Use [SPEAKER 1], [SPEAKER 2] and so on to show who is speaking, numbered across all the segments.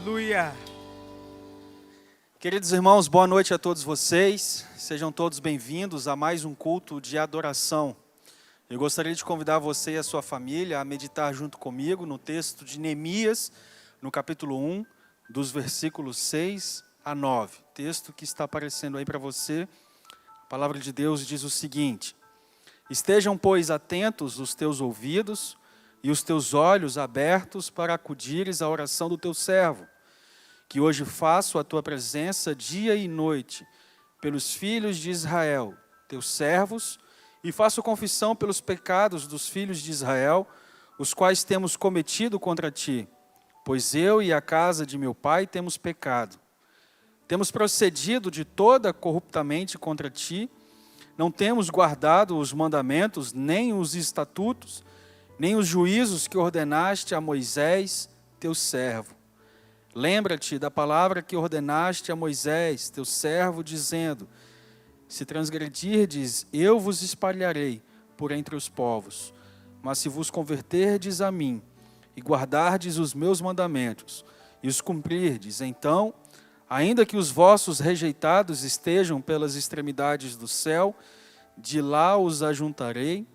[SPEAKER 1] Aleluia!
[SPEAKER 2] Queridos irmãos, boa noite a todos vocês. Sejam todos bem-vindos a mais um culto de adoração. Eu gostaria de convidar você e a sua família a meditar junto comigo no texto de Neemias, no capítulo 1, dos versículos 6 a 9. Texto que está aparecendo aí para você. A palavra de Deus diz o seguinte: Estejam, pois, atentos os teus ouvidos e os teus olhos abertos para acudires à oração do teu servo, que hoje faço a tua presença dia e noite, pelos filhos de Israel, teus servos, e faço confissão pelos pecados dos filhos de Israel, os quais temos cometido contra ti, pois eu e a casa de meu pai temos pecado. Temos procedido de toda corruptamente contra ti, não temos guardado os mandamentos, nem os estatutos, nem os juízos que ordenaste a Moisés, teu servo. Lembra-te da palavra que ordenaste a Moisés, teu servo, dizendo: Se transgredirdes, eu vos espalharei por entre os povos. Mas se vos converterdes a mim, e guardardes os meus mandamentos, e os cumprirdes, então, ainda que os vossos rejeitados estejam pelas extremidades do céu, de lá os ajuntarei,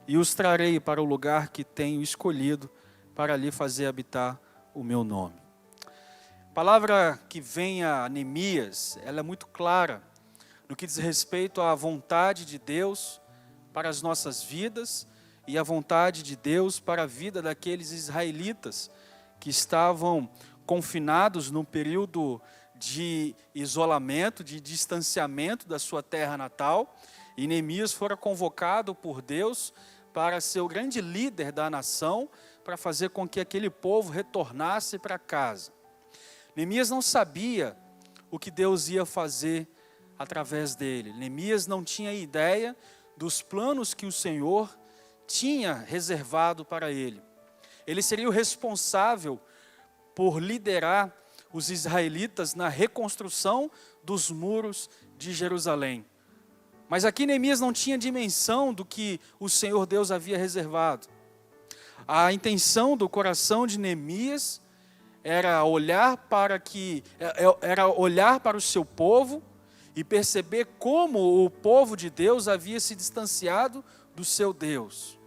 [SPEAKER 2] e os trarei para o lugar que tenho escolhido, para ali fazer habitar o meu nome. A palavra que vem a Neemias, ela é muito clara no que diz respeito à vontade de Deus para as nossas vidas e à vontade de Deus para a vida daqueles israelitas que estavam confinados num período de isolamento, de distanciamento da sua terra natal, e Neemias fora convocado por Deus para ser o grande líder da nação, para fazer com que aquele povo retornasse para casa. Neemias não sabia o que Deus ia fazer através dele. Neemias não tinha ideia dos planos que o Senhor tinha reservado para ele. Ele seria o responsável por liderar os israelitas na reconstrução dos muros de Jerusalém. Mas aqui Neemias não tinha dimensão do que o Senhor Deus havia reservado. A intenção do coração de Neemias era olhar para o seu povo e perceber como o povo de Deus havia se distanciado do seu Deus.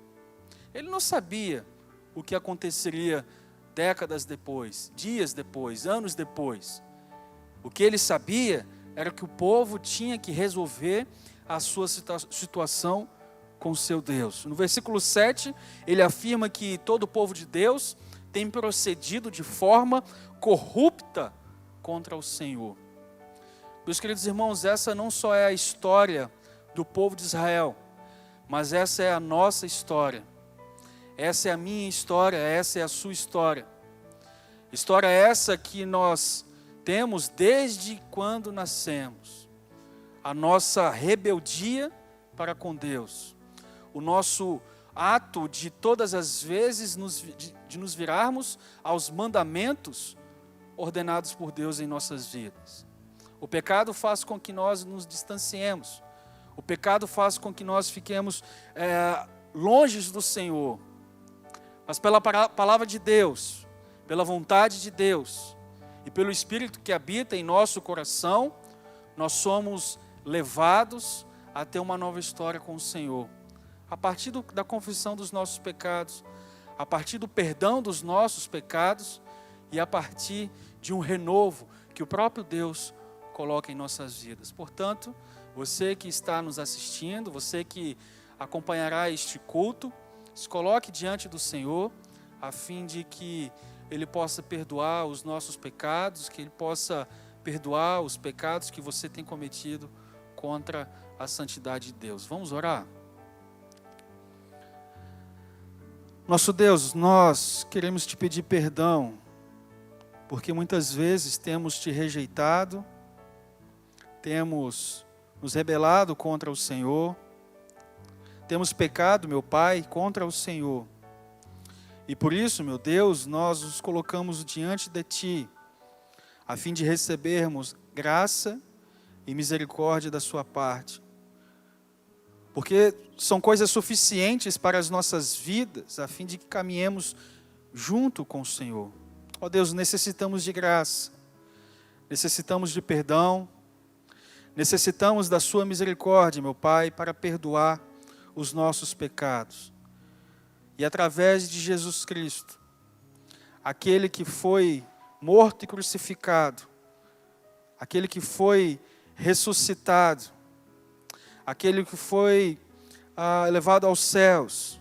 [SPEAKER 2] Ele não sabia o que aconteceria décadas depois, dias depois, anos depois. O que ele sabia era que o povo tinha que resolver a sua situação com o seu Deus. No versículo 7, ele afirma que todo o povo de Deus tem procedido de forma corrupta contra o Senhor. Meus queridos irmãos, essa não só é a história do povo de Israel, mas essa é a nossa história. Essa é a minha história, essa é a sua história. História essa que nós temos desde quando nascemos. A nossa rebeldia para com Deus. O nosso ato de todas as vezes de nos virarmos aos mandamentos ordenados por Deus em nossas vidas. O pecado faz com que nós nos distanciemos. O pecado faz com que nós fiquemos longe do Senhor. Mas pela palavra de Deus, pela vontade de Deus e pelo Espírito que habita em nosso coração, nós somos levados a ter uma nova história com o Senhor. A partir da confissão dos nossos pecados, a partir do perdão dos nossos pecados e a partir de um renovo que o próprio Deus coloca em nossas vidas. Portanto, você que está nos assistindo, você que acompanhará este culto, se coloque diante do Senhor, a fim de que Ele possa perdoar os nossos pecados, que Ele possa perdoar os pecados que você tem cometido contra a santidade de Deus. Vamos orar? Nosso Deus, nós queremos te pedir perdão, porque muitas vezes temos te rejeitado, temos nos rebelado contra o Senhor, temos pecado, meu Pai, contra o Senhor. E por isso, meu Deus, nós nos colocamos diante de Ti, a fim de recebermos graça e misericórdia da sua parte. Porque são coisas suficientes para as nossas vidas, a fim de que caminhemos junto com o Senhor. Ó Deus, necessitamos de graça, necessitamos de perdão, necessitamos da sua misericórdia, meu Pai, para perdoar os nossos pecados. E através de Jesus Cristo, aquele que foi morto e crucificado, aquele que foi ressuscitado, aquele que foi levado aos céus,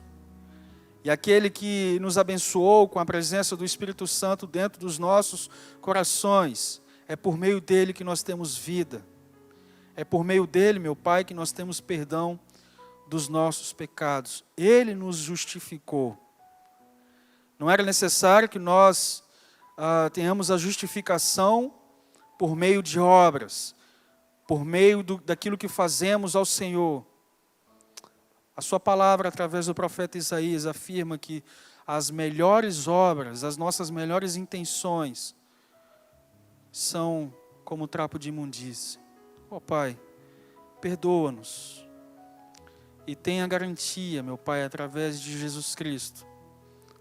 [SPEAKER 2] e aquele que nos abençoou com a presença do Espírito Santo dentro dos nossos corações, é por meio dele que nós temos vida, é por meio dele, meu Pai, que nós temos perdão dos nossos pecados. Ele nos justificou. Não era necessário que nós tenhamos a justificação por meio de obras, por meio daquilo que fazemos ao Senhor. A sua palavra, através do profeta Isaías, afirma que as melhores obras, as nossas melhores intenções, são como trapo de imundície. Ó Pai, perdoa-nos. E tenha garantia, meu Pai, através de Jesus Cristo,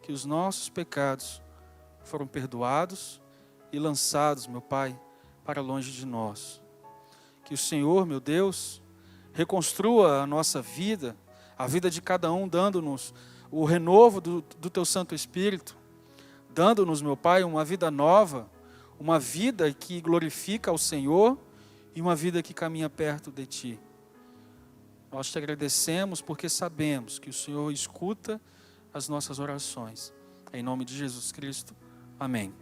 [SPEAKER 2] que os nossos pecados foram perdoados e lançados, meu Pai, para longe de nós. Que o Senhor, meu Deus, reconstrua a nossa vida, a vida de cada um, dando-nos o renovo do Teu Santo Espírito, dando-nos, meu Pai, uma vida nova, uma vida que glorifica ao Senhor e uma vida que caminha perto de Ti. Nós te agradecemos porque sabemos que o Senhor escuta as nossas orações. Em nome de Jesus Cristo. Amém.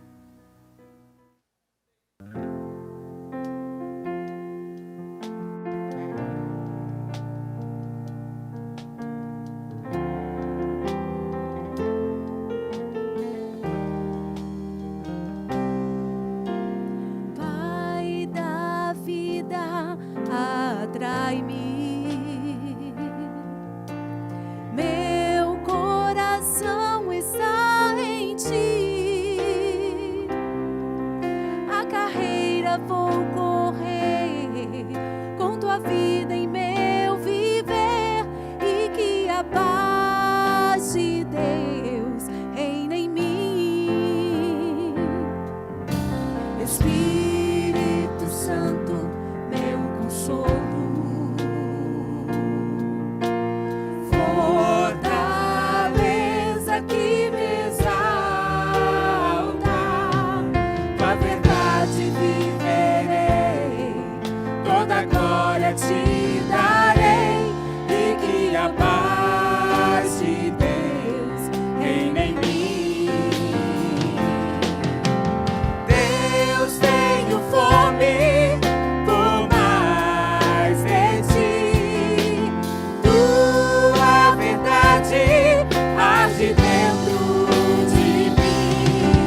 [SPEAKER 1] Pai da vida, atrai-me. Meu coração está em Ti. A carreira vou correr com Tua vida em meu viver, e que a paz de Deus reina em mim. Espírito Santo, meu consolo, fortaleza que me exalta, Tua verdade viverei, toda glória te darei, e que a paz de Deus reina em mim. Deus, tenho fome por mais de Ti. Tua verdade arde dentro de mim.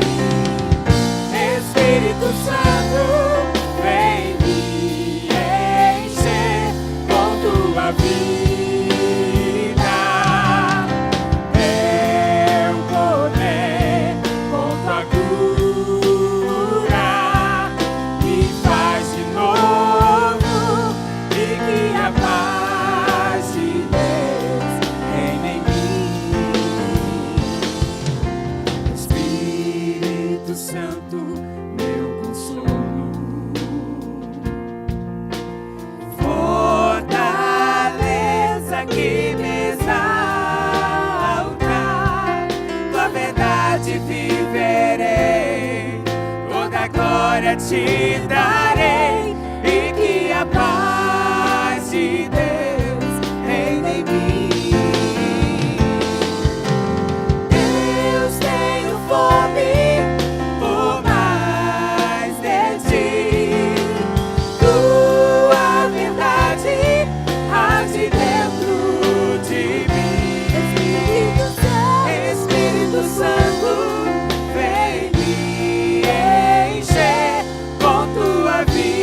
[SPEAKER 1] Espírito Santo, vem me encher com Tua vida. Teu poder com Tua cura me faz de novo, e que a paz de Deus reina em mim. Espírito Santo, meu consolo, fortaleza que me exalta, Tua verdade viverei, toda glória te darei, e que a paz de Deus reina em mim. Deus, tenho fome por mais de Ti. Tua verdade arde dentro de mim. Espírito Santo, vem me encher com Tua vida.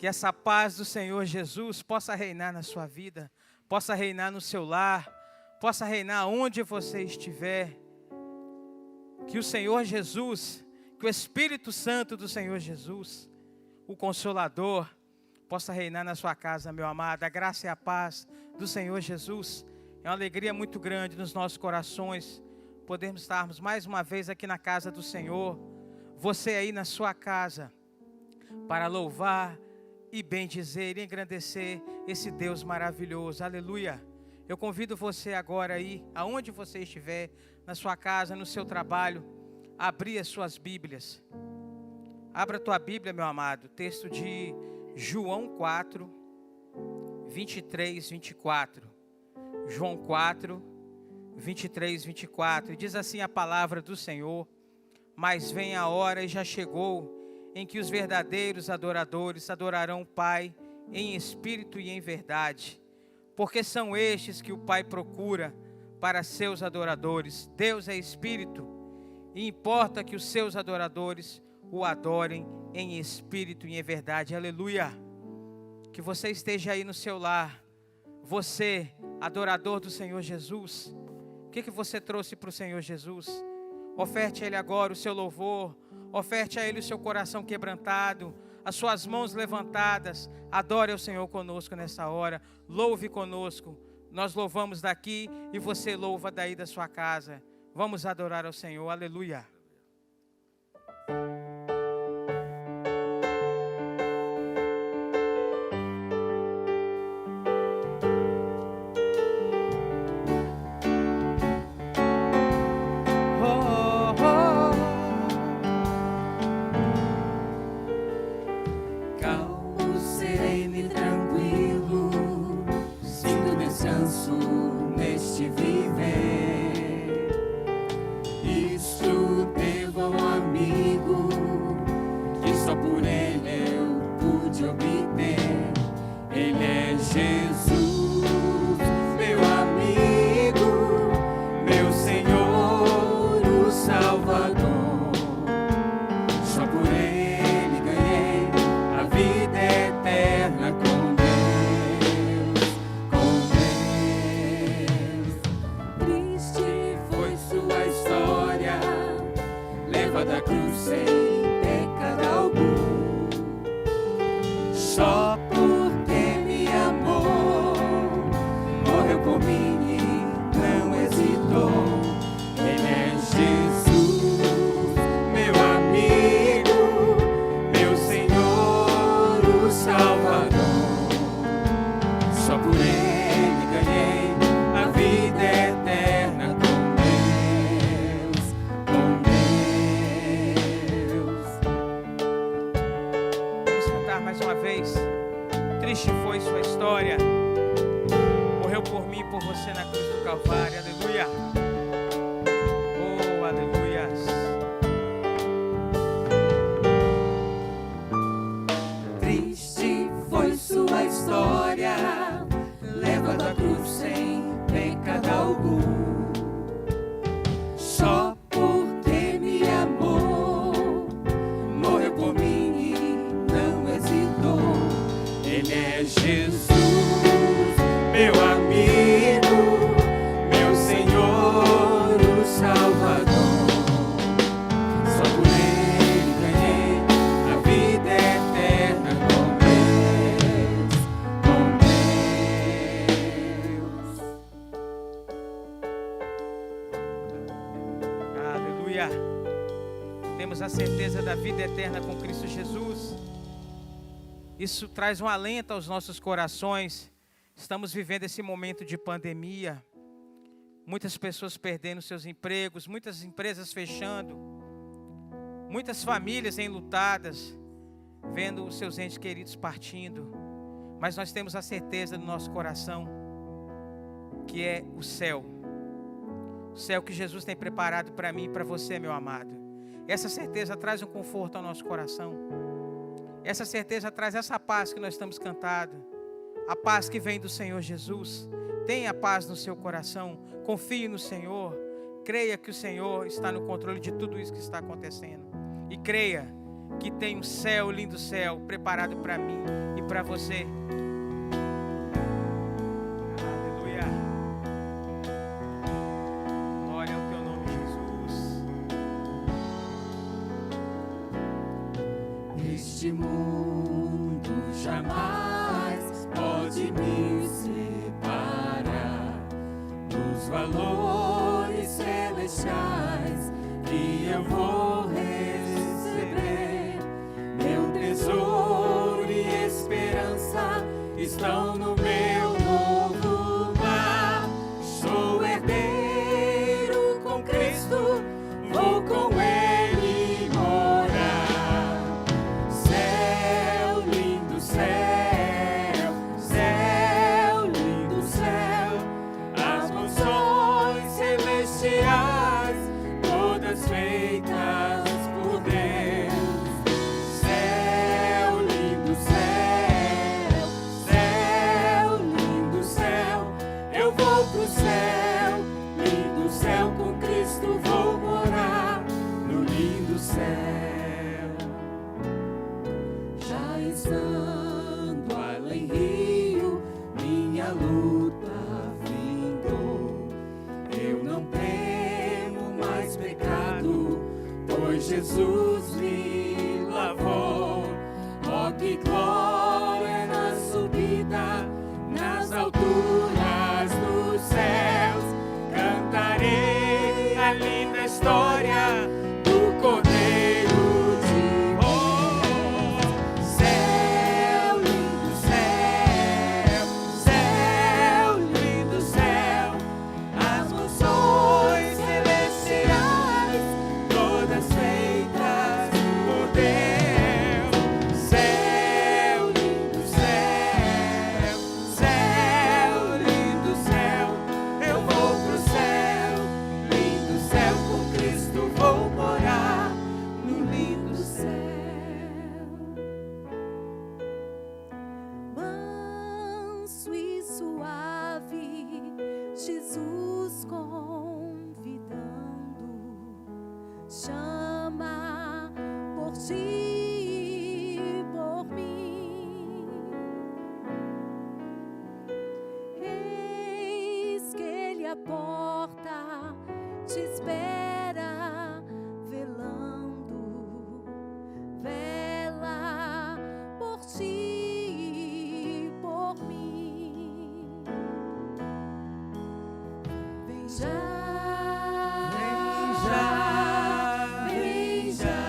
[SPEAKER 3] Que essa paz do Senhor Jesus possa reinar na sua vida, possa reinar no seu lar, possa reinar onde você estiver. Que o Senhor Jesus, que o Espírito Santo do Senhor Jesus, o Consolador, possa reinar na sua casa, meu amado. A graça e a paz do Senhor Jesus. É uma alegria muito grande nos nossos corações podermos estarmos mais uma vez aqui na casa do Senhor. Você aí na sua casa, para louvar e bendizer e engrandecer esse Deus maravilhoso. Aleluia. Eu convido você agora aí, aonde você estiver, na sua casa, no seu trabalho, a abrir as suas Bíblias. Abra a tua Bíblia, meu amado. Texto de João 4, 23, 24. João 4, 23, 24. E diz assim a palavra do Senhor: mas vem a hora e já chegou, em que os verdadeiros adoradores adorarão o Pai em espírito e em verdade, porque são estes que o Pai procura para seus adoradores. Deus é espírito, e importa que os seus adoradores o adorem em espírito e em verdade. Aleluia. Que você esteja aí no seu lar, você, adorador do Senhor Jesus. O que você trouxe para o Senhor Jesus? Oferte a Ele agora o seu louvor, oferte a Ele o seu coração quebrantado, as suas mãos levantadas. Adore ao Senhor conosco nessa hora, louve conosco. Nós louvamos daqui e você louva daí da sua casa. Vamos adorar ao Senhor, aleluia. Temos a certeza da vida eterna com Cristo Jesus. Isso traz um alento aos nossos corações. Estamos vivendo esse momento de pandemia. Muitas pessoas perdendo seus empregos, muitas empresas fechando, muitas famílias enlutadas, vendo os seus entes queridos partindo. Mas nós temos a certeza no nosso coração que é o céu. O céu que Jesus tem preparado para mim e para você, meu amado. Essa certeza traz um conforto ao nosso coração. Essa certeza traz essa paz que nós estamos cantando. A paz que vem do Senhor Jesus. Tenha paz no seu coração. Confie no Senhor. Creia que o Senhor está no controle de tudo isso que está acontecendo. E creia que tem um céu, lindo céu, preparado para mim e para você. Aleluia. Glória ao teu nome, Jesus.
[SPEAKER 1] Este mundo jamais pode me separar dos valores celestiais que eu vou receber. Meu tesouro e esperança estão no meu novo lar. Sou herdeiro com Cristo, vou com Ele morar. Céu, lindo céu, céu, lindo céu, as mansões celestiais, todas feitas por Deus. Céu, lindo céu, céu, lindo céu, eu vou pro céu, lindo céu, com Cristo vou morar no lindo céu. Já estando além rio, minha luta findou. Eu não temo mais pecado, pois Jesus me lavou. Oh, que glória na subida, nas alturas dos céus. Cantarei a linda história do Cordeiro de Deus. Céu, lindo céu, céu, lindo céu, as mansões celestiais, todas feitas por Deus. Céu, lindo céu, céu, lindo céu, eu vou pro céu, lindo céu, com Cristo vou morar no lindo céu.
[SPEAKER 4] Manso e suave, Jesus convidando, chama por ti e por mim. Eis que Ele a porta te espera, velando, vela por ti e por mim. Vem já,
[SPEAKER 1] Vem já,
[SPEAKER 4] vem já,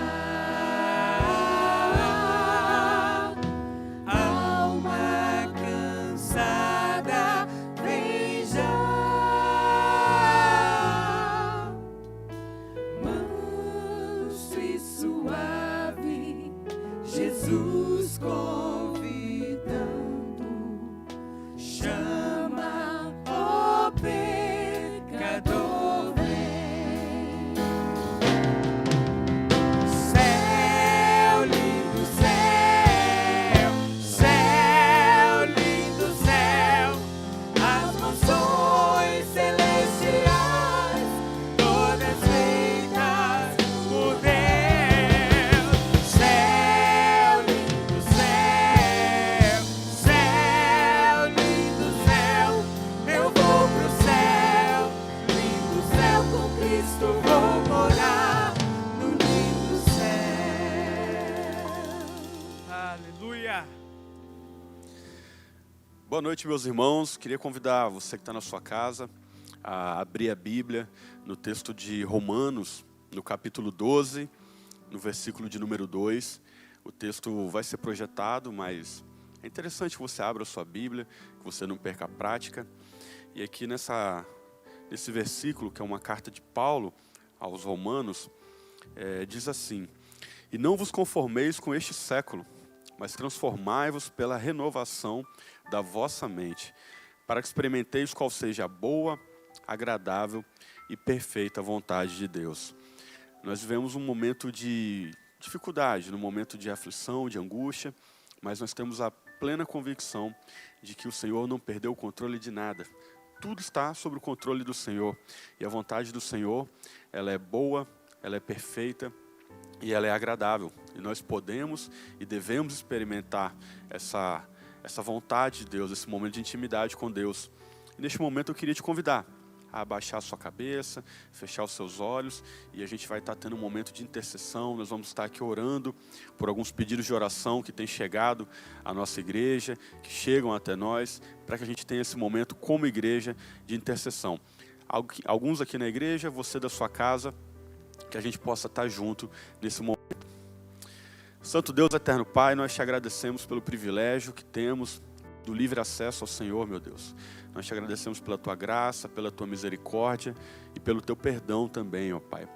[SPEAKER 1] alma cansada, vem já. Manso e suave, Jesus convidando, chama, ó pecador, vem. Céu, lindo céu, céu, lindo céu, as mansões celestiais, todas feitas por Deus. Céu, lindo céu, céu, lindo céu, eu vou pro céu, lindo céu, com Cristo vou morar no lindo céu.
[SPEAKER 3] Aleluia.
[SPEAKER 5] Boa noite, meus irmãos. Queria convidar você que está na sua casa a abrir a Bíblia no texto de Romanos, no capítulo 12, no versículo de número 2. O texto vai ser projetado, mas é interessante que você abra a sua Bíblia, que você não perca a prática. E aqui nesse versículo, que é uma carta de Paulo aos Romanos, diz assim: E não vos conformeis com este século, mas transformai-vos pela renovação da vossa mente, para que experimenteis qual seja a boa, agradável e perfeita vontade de Deus. Nós vivemos um momento de dificuldade, um momento de aflição, de angústia, mas nós temos a plena convicção de que o Senhor não perdeu o controle de nada. Tudo está sob o controle do Senhor. E a vontade do Senhor, ela é boa, ela é perfeita e ela é agradável. E nós podemos e devemos experimentar essa vontade de Deus, esse momento de intimidade com Deus. E neste momento eu queria te convidar a abaixar a sua cabeça, fechar os seus olhos, e a gente vai estar tendo um momento de intercessão. Nós vamos estar aqui orando por alguns pedidos de oração que têm chegado à nossa igreja, que chegam até nós, para que a gente tenha esse momento como igreja de intercessão. Alguns aqui na igreja, você da sua casa, que a gente possa estar junto nesse momento. Santo Deus, eterno Pai, nós te agradecemos pelo privilégio que temos do livre acesso ao Senhor, meu Deus. Nós te agradecemos pela tua graça, pela tua misericórdia e pelo teu perdão também, ó Pai.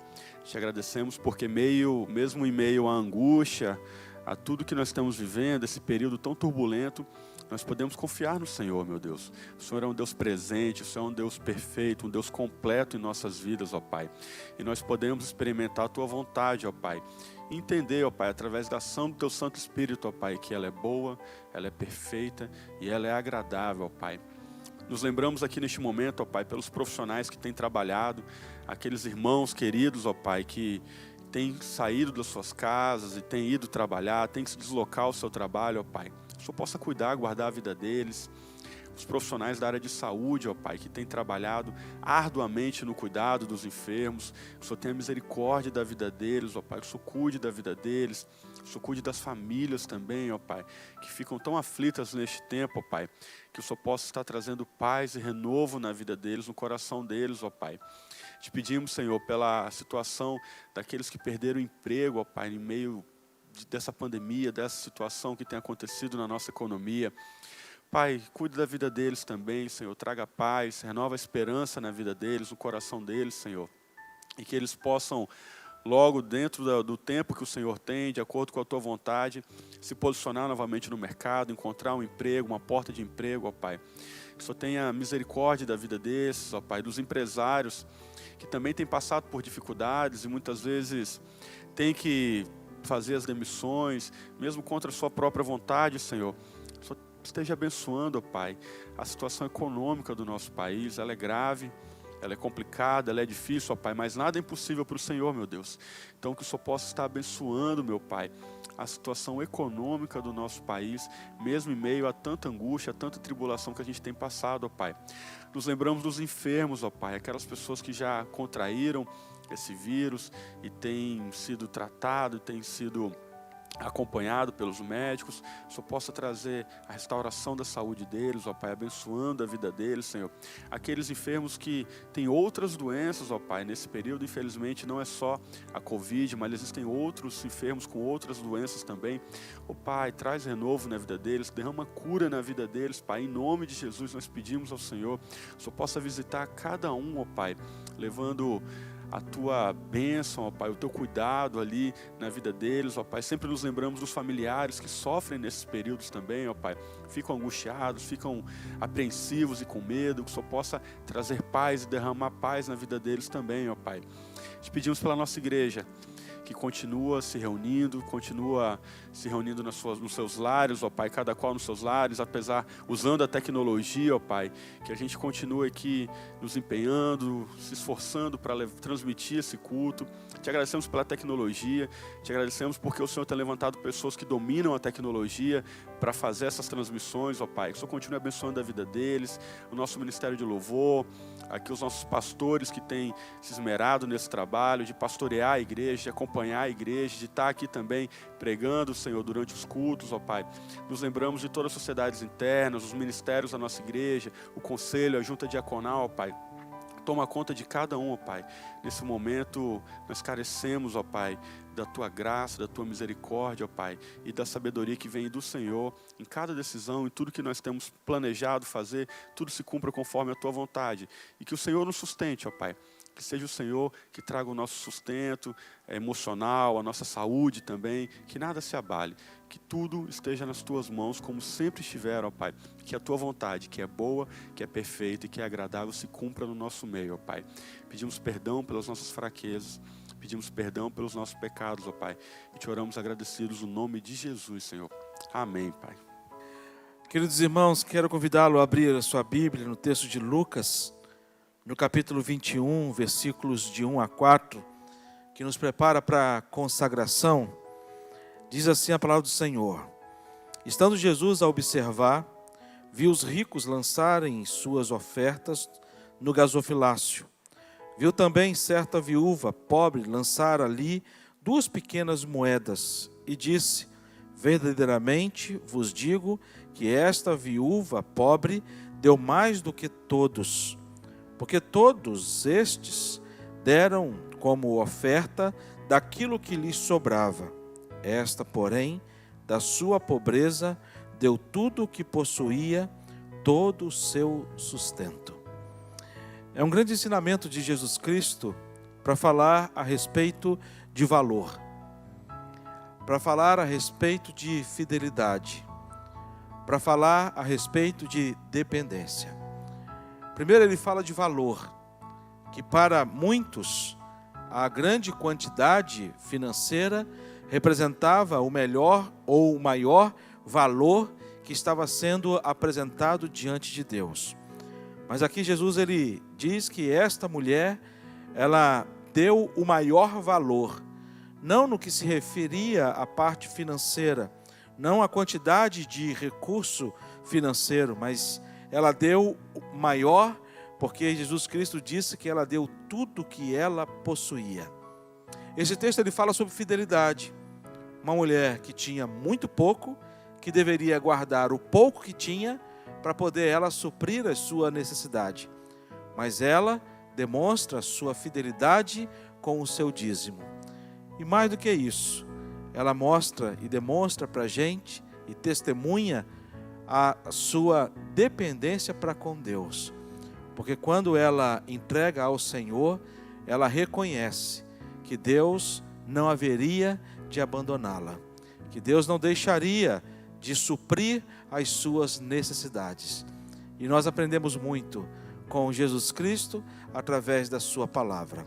[SPEAKER 5] Te agradecemos porque mesmo em meio à angústia, a tudo que nós estamos vivendo, esse período tão turbulento, nós podemos confiar no Senhor, meu Deus. O Senhor é um Deus presente, o Senhor é um Deus perfeito, um Deus completo em nossas vidas, ó Pai. E nós podemos experimentar a tua vontade, ó Pai. E entender, ó Pai, através da ação do teu Santo Espírito, ó Pai, que ela é boa, ela é perfeita e ela é agradável, ó Pai. Nos lembramos aqui neste momento, ó Pai, pelos profissionais que têm trabalhado, aqueles irmãos queridos, ó Pai, que têm saído das suas casas e têm ido trabalhar, têm que se deslocar ao seu trabalho, ó Pai. Que o Senhor possa cuidar, guardar a vida deles. Os profissionais da área de saúde, ó Pai, que têm trabalhado arduamente no cuidado dos enfermos. Que o Senhor tenha misericórdia da vida deles, ó Pai. Que o Senhor cuide da vida deles. Que o Senhor cuide das famílias também, ó Pai, que ficam tão aflitas neste tempo, ó Pai. Que o Senhor possa estar trazendo paz e renovo na vida deles, no coração deles, ó Pai. Te pedimos, Senhor, pela situação daqueles que perderam o emprego, ó Pai, em meio dessa pandemia, dessa situação que tem acontecido na nossa economia. Pai, cuide da vida deles também, Senhor. Traga paz, renova a esperança na vida deles, no coração deles, Senhor. E que eles possam, logo dentro do tempo que o Senhor tem, de acordo com a tua vontade, se posicionar novamente no mercado, encontrar um emprego, uma porta de emprego, ó Pai. Que o Senhor tenha misericórdia da vida desses, ó Pai, dos empresários que também têm passado por dificuldades e muitas vezes têm que fazer as demissões, mesmo contra a sua própria vontade, Senhor. Esteja abençoando, ó Pai, a situação econômica do nosso país. Ela é grave, ela é complicada, ela é difícil, ó Pai, mas nada é impossível para o Senhor, meu Deus. Então que o Senhor possa estar abençoando, meu Pai, a situação econômica do nosso país, mesmo em meio a tanta angústia, a tanta tribulação que a gente tem passado, ó Pai. Nos lembramos dos enfermos, ó Pai, aquelas pessoas que já contraíram esse vírus e têm sido tratado, têm sido acompanhado pelos médicos. O Senhor possa trazer a restauração da saúde deles, ó Pai, abençoando a vida deles, Senhor. Aqueles enfermos que têm outras doenças, ó Pai, nesse período, infelizmente, não é só a Covid, mas existem outros enfermos com outras doenças também. Ó Pai, traz renovo na vida deles, derrama cura na vida deles, Pai. Em nome de Jesus, nós pedimos ao Senhor, o Senhor possa visitar cada um, ó Pai, levando a tua bênção, ó Pai, o teu cuidado ali na vida deles, ó Pai. Sempre nos lembramos dos familiares que sofrem nesses períodos também, ó Pai. Ficam angustiados, ficam apreensivos e com medo. Que o Senhor possa trazer paz e derramar paz na vida deles também, ó Pai. Te pedimos pela nossa igreja, que continua se reunindo nos seus lares, ó Pai, cada qual nos seus lares, usando a tecnologia, ó Pai, que a gente continue aqui nos empenhando, se esforçando para transmitir esse culto. Te agradecemos pela tecnologia, te agradecemos porque o Senhor tem levantado pessoas que dominam a tecnologia para fazer essas transmissões, ó Pai. Que o Senhor continue abençoando a vida deles, o nosso ministério de louvor, aqui os nossos pastores que têm se esmerado nesse trabalho de pastorear a igreja, de acompanhar a igreja, de estar aqui também pregando, Senhor, durante os cultos, ó Pai. Nos lembramos de todas as sociedades internas, os ministérios da nossa igreja, o conselho, a junta diaconal, ó Pai. Toma conta de cada um, ó Pai. Nesse momento, nós carecemos, ó Pai, da Tua graça, da Tua misericórdia, ó Pai, e da sabedoria que vem do Senhor. Em cada decisão, em tudo que nós temos planejado fazer, tudo se cumpra conforme a Tua vontade. E que o Senhor nos sustente, ó Pai. Que seja o Senhor que traga o nosso sustento emocional, a nossa saúde também, que nada se abale, que tudo esteja nas Tuas mãos, como sempre estiver, ó Pai. Que a Tua vontade, que é boa, que é perfeita e que é agradável, se cumpra no nosso meio, ó Pai. Pedimos perdão pelas nossas fraquezas, pedimos perdão pelos nossos pecados, ó Pai, e Te oramos agradecidos no nome de Jesus, Senhor. Amém, Pai.
[SPEAKER 6] Queridos irmãos, quero convidá-lo a abrir a sua Bíblia no texto de Lucas, no capítulo 21, versículos de 1 a 4, que nos prepara para a consagração, diz assim a palavra do Senhor: estando Jesus a observar, viu os ricos lançarem suas ofertas no gasofilácio. Viu também certa viúva pobre lançar ali 2 pequenas moedas e disse: verdadeiramente vos digo que esta viúva pobre deu mais do que todos, porque todos estes deram como oferta daquilo que lhes sobrava. Esta, porém, da sua pobreza, deu tudo o que possuía, todo o seu sustento. É um grande ensinamento de Jesus Cristo para falar a respeito de valor, para falar a respeito de fidelidade, para falar a respeito de dependência. Primeiro ele fala de valor, que para muitos a grande quantidade financeira representava o melhor ou o maior valor que estava sendo apresentado diante de Deus. Mas aqui Jesus ele diz que esta mulher, ela deu o maior valor, não no que se referia à parte financeira, não à quantidade de recurso financeiro, mas ela deu o maior, porque Jesus Cristo disse que ela deu tudo que ela possuía. Esse texto ele fala sobre fidelidade. Uma mulher que tinha muito pouco, que deveria guardar o pouco que tinha para poder ela suprir a sua necessidade. Mas ela demonstra sua fidelidade com o seu dízimo. E mais do que isso, ela mostra e demonstra para a gente e testemunha a sua dependência para com Deus. Porque quando ela entrega ao Senhor, ela reconhece que Deus não haveria de abandoná-la, que Deus não deixaria de suprir as suas necessidades. E nós aprendemos muito com Jesus Cristo através da sua palavra.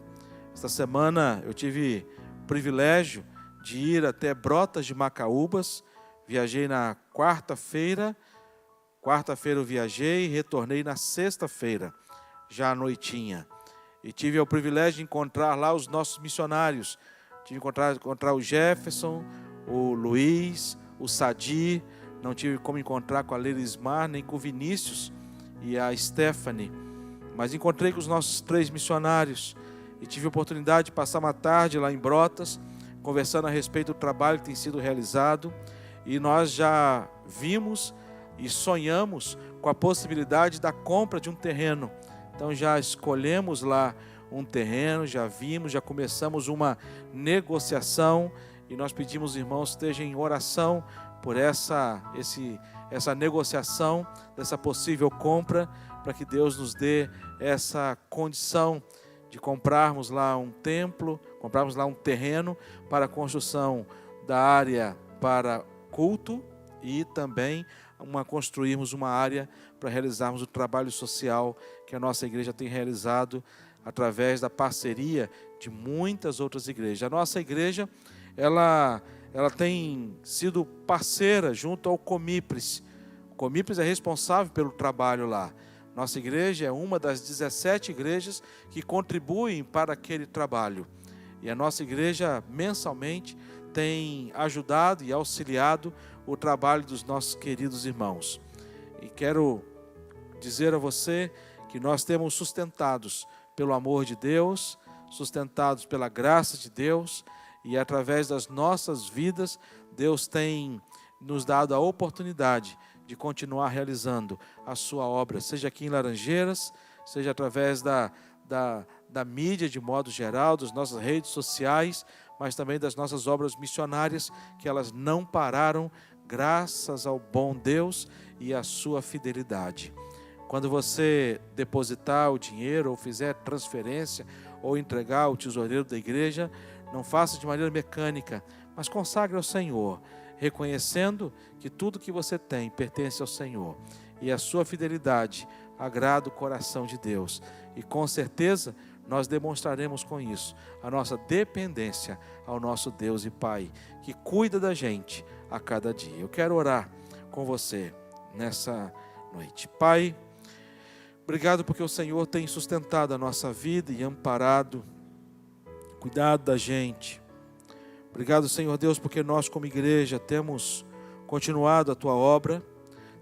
[SPEAKER 6] Esta semana eu tive o privilégio de ir até Brotas de Macaúbas. Viajei na quarta-feira eu viajei e retornei na sexta-feira, já à noitinha. E tive o privilégio de encontrar lá os nossos missionários. Tive que encontrar o Jefferson, o Luiz, o Sadi. Não tive como encontrar com a Lerismar, nem com o Vinícius e a Stephanie. Mas encontrei com os nossos 3 missionários. E tive a oportunidade de passar uma tarde lá em Brotas, conversando a respeito do trabalho que tem sido realizado. E nós já vimos e sonhamos com a possibilidade da compra de um terreno. Então já escolhemos lá um terreno, já vimos, já começamos uma negociação. E nós pedimos, irmãos, estejam em oração por essa negociação, dessa possível compra, para que Deus nos dê essa condição de comprarmos lá um templo, comprarmos lá um terreno para a construção da área para culto e também construirmos uma área para realizarmos o trabalho social que a nossa igreja tem realizado através da parceria de muitas outras igrejas. A nossa igreja, ela tem sido parceira junto ao Comipres. O Comipres é responsável pelo trabalho lá. Nossa igreja é uma das 17 igrejas que contribuem para aquele trabalho. E a nossa igreja, mensalmente, tem ajudado e auxiliado o trabalho dos nossos queridos irmãos. E quero dizer a você que nós temos sustentados pelo amor de Deus, sustentados pela graça de Deus, e através das nossas vidas, Deus tem nos dado a oportunidade de continuar realizando a sua obra, seja aqui em Laranjeiras, seja através da mídia de modo geral, das nossas redes sociais, mas também das nossas obras missionárias, que elas não pararam, graças ao bom Deus e à sua fidelidade. Quando você depositar o dinheiro, ou fizer transferência, ou entregar o tesoureiro da igreja, não faça de maneira mecânica, mas consagre ao Senhor, reconhecendo que tudo que você tem pertence ao Senhor. E a sua fidelidade agrada o coração de Deus. E com certeza nós demonstraremos com isso a nossa dependência ao nosso Deus e Pai, que cuida da gente a cada dia. Eu quero orar com você nessa noite. Pai, obrigado porque o Senhor tem sustentado a nossa vida e amparado cuidado da gente. Obrigado, Senhor Deus, porque nós como igreja temos continuado a Tua obra,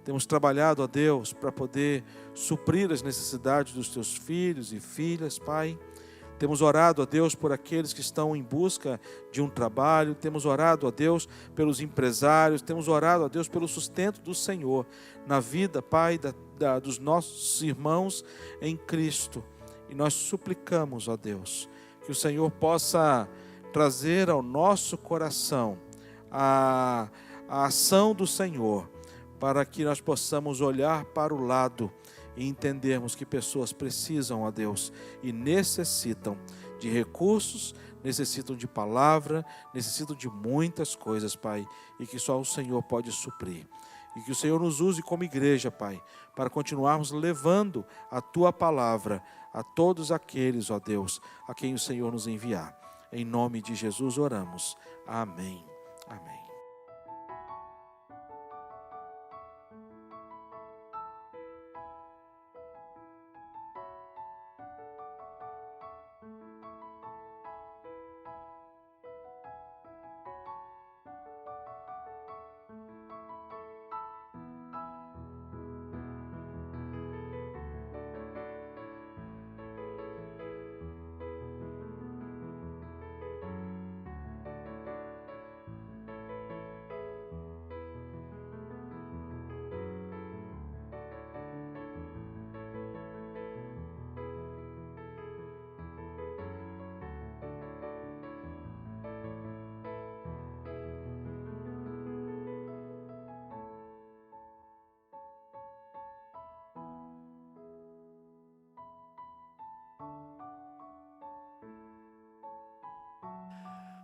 [SPEAKER 6] temos trabalhado, ó Deus, para poder suprir as necessidades dos Teus filhos e filhas, Pai. Temos orado, ó Deus, por aqueles que estão em busca de um trabalho, temos orado, ó Deus, pelos empresários, temos orado, ó Deus, pelo sustento do Senhor na vida, Pai, dos nossos irmãos em Cristo. E nós suplicamos, ó Deus, que o Senhor possa trazer ao nosso coração a ação do Senhor, para que nós possamos olhar para o lado e entendermos que pessoas precisam, ó Deus, e necessitam de recursos, necessitam de palavra, necessitam de muitas coisas, Pai, e que só o Senhor pode suprir. E que o Senhor nos use como igreja, Pai, para continuarmos levando a Tua palavra a todos aqueles, ó Deus, a quem o Senhor nos enviar. Em nome de Jesus oramos. Amém. Amém.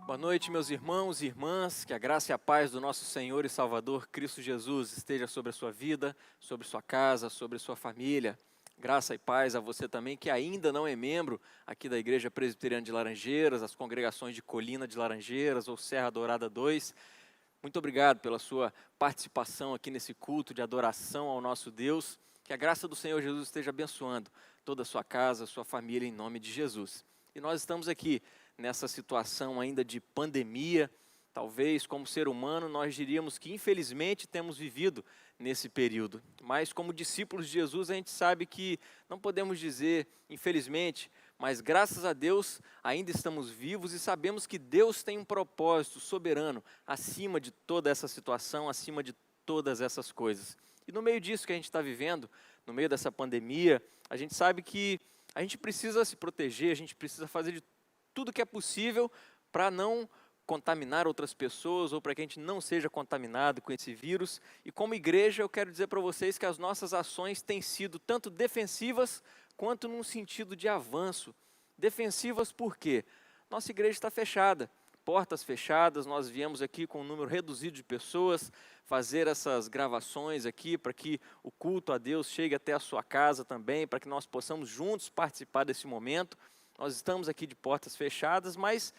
[SPEAKER 7] Boa noite, meus irmãos e irmãs, que a graça e a paz do nosso Senhor e Salvador Cristo Jesus esteja sobre a sua vida, sobre sua casa, sobre sua família. Graça e paz a você também que ainda não é membro aqui da Igreja Presbiteriana de Laranjeiras, as congregações de Colina de Laranjeiras ou Serra Dourada 2. Muito obrigado pela sua participação aqui nesse culto de adoração ao nosso Deus. Que a graça do Senhor Jesus esteja abençoando toda a sua casa, sua família, em nome de Jesus. E nós estamos aqui nessa situação ainda de pandemia. Talvez, como ser humano, nós diríamos que infelizmente temos vivido nesse período. Mas como discípulos de Jesus, a gente sabe que não podemos dizer infelizmente, mas graças a Deus ainda estamos vivos e sabemos que Deus tem um propósito soberano acima de toda essa situação, acima de todas essas coisas. E no meio disso que a gente está vivendo, no meio dessa pandemia, a gente sabe que a gente precisa se proteger, a gente precisa fazer de tudo que é possível para não contaminar outras pessoas ou para que a gente não seja contaminado com esse vírus. E como igreja, eu quero dizer para vocês que as nossas ações têm sido tanto defensivas quanto num sentido de avanço. Defensivas por quê? Nossa igreja está fechada, portas fechadas, nós viemos aqui com um número reduzido de pessoas fazer essas gravações aqui para que o culto a Deus chegue até a sua casa também, para que nós possamos juntos participar desse momento. Nós estamos aqui de portas fechadas, mas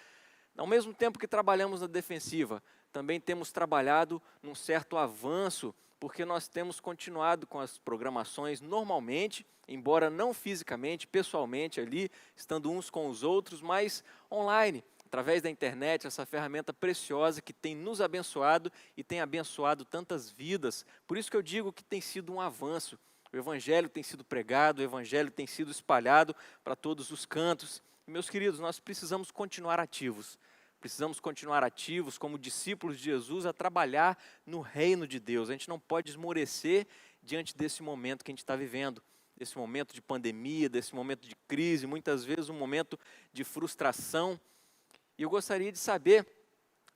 [SPEAKER 7] ao mesmo tempo que trabalhamos na defensiva, também temos trabalhado num certo avanço, porque nós temos continuado com as programações normalmente, embora não fisicamente, pessoalmente ali, estando uns com os outros, mas online, através da internet, essa ferramenta preciosa que tem nos abençoado e tem abençoado tantas vidas. Por isso que eu digo que tem sido um avanço. O Evangelho tem sido pregado, o Evangelho tem sido espalhado para todos os cantos. E, meus queridos, nós precisamos continuar ativos. Precisamos continuar ativos como discípulos de Jesus a trabalhar no reino de Deus. A gente não pode esmorecer diante desse momento que a gente está vivendo. Desse momento de pandemia, desse momento de crise, muitas vezes um momento de frustração. E eu gostaria de saber